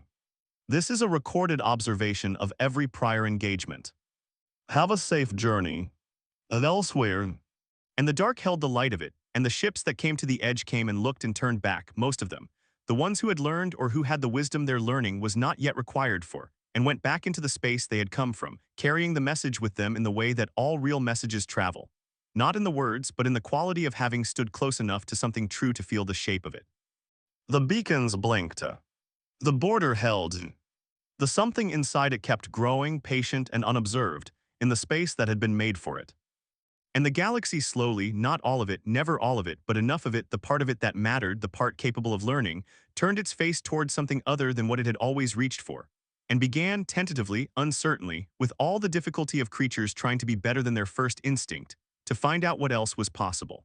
This is a recorded observation of every prior engagement. Have a safe journey. And elsewhere. And the dark held the light of it, and the ships that came to the edge came and looked and turned back, most of them. The ones who had learned or who had the wisdom their learning was not yet required for, and went back into the space they had come from, carrying the message with them in the way that all real messages travel. Not in the words, but in the quality of having stood close enough to something true to feel the shape of it. The beacons blinked. The border held. The something inside it kept growing, patient and unobserved, in the space that had been made for it. And the galaxy slowly, not all of it, never all of it, but enough of it, the part of it that mattered, the part capable of learning, turned its face towards something other than what it had always reached for, and began, tentatively, uncertainly, with all the difficulty of creatures trying to be better than their first instinct, to find out what else was possible.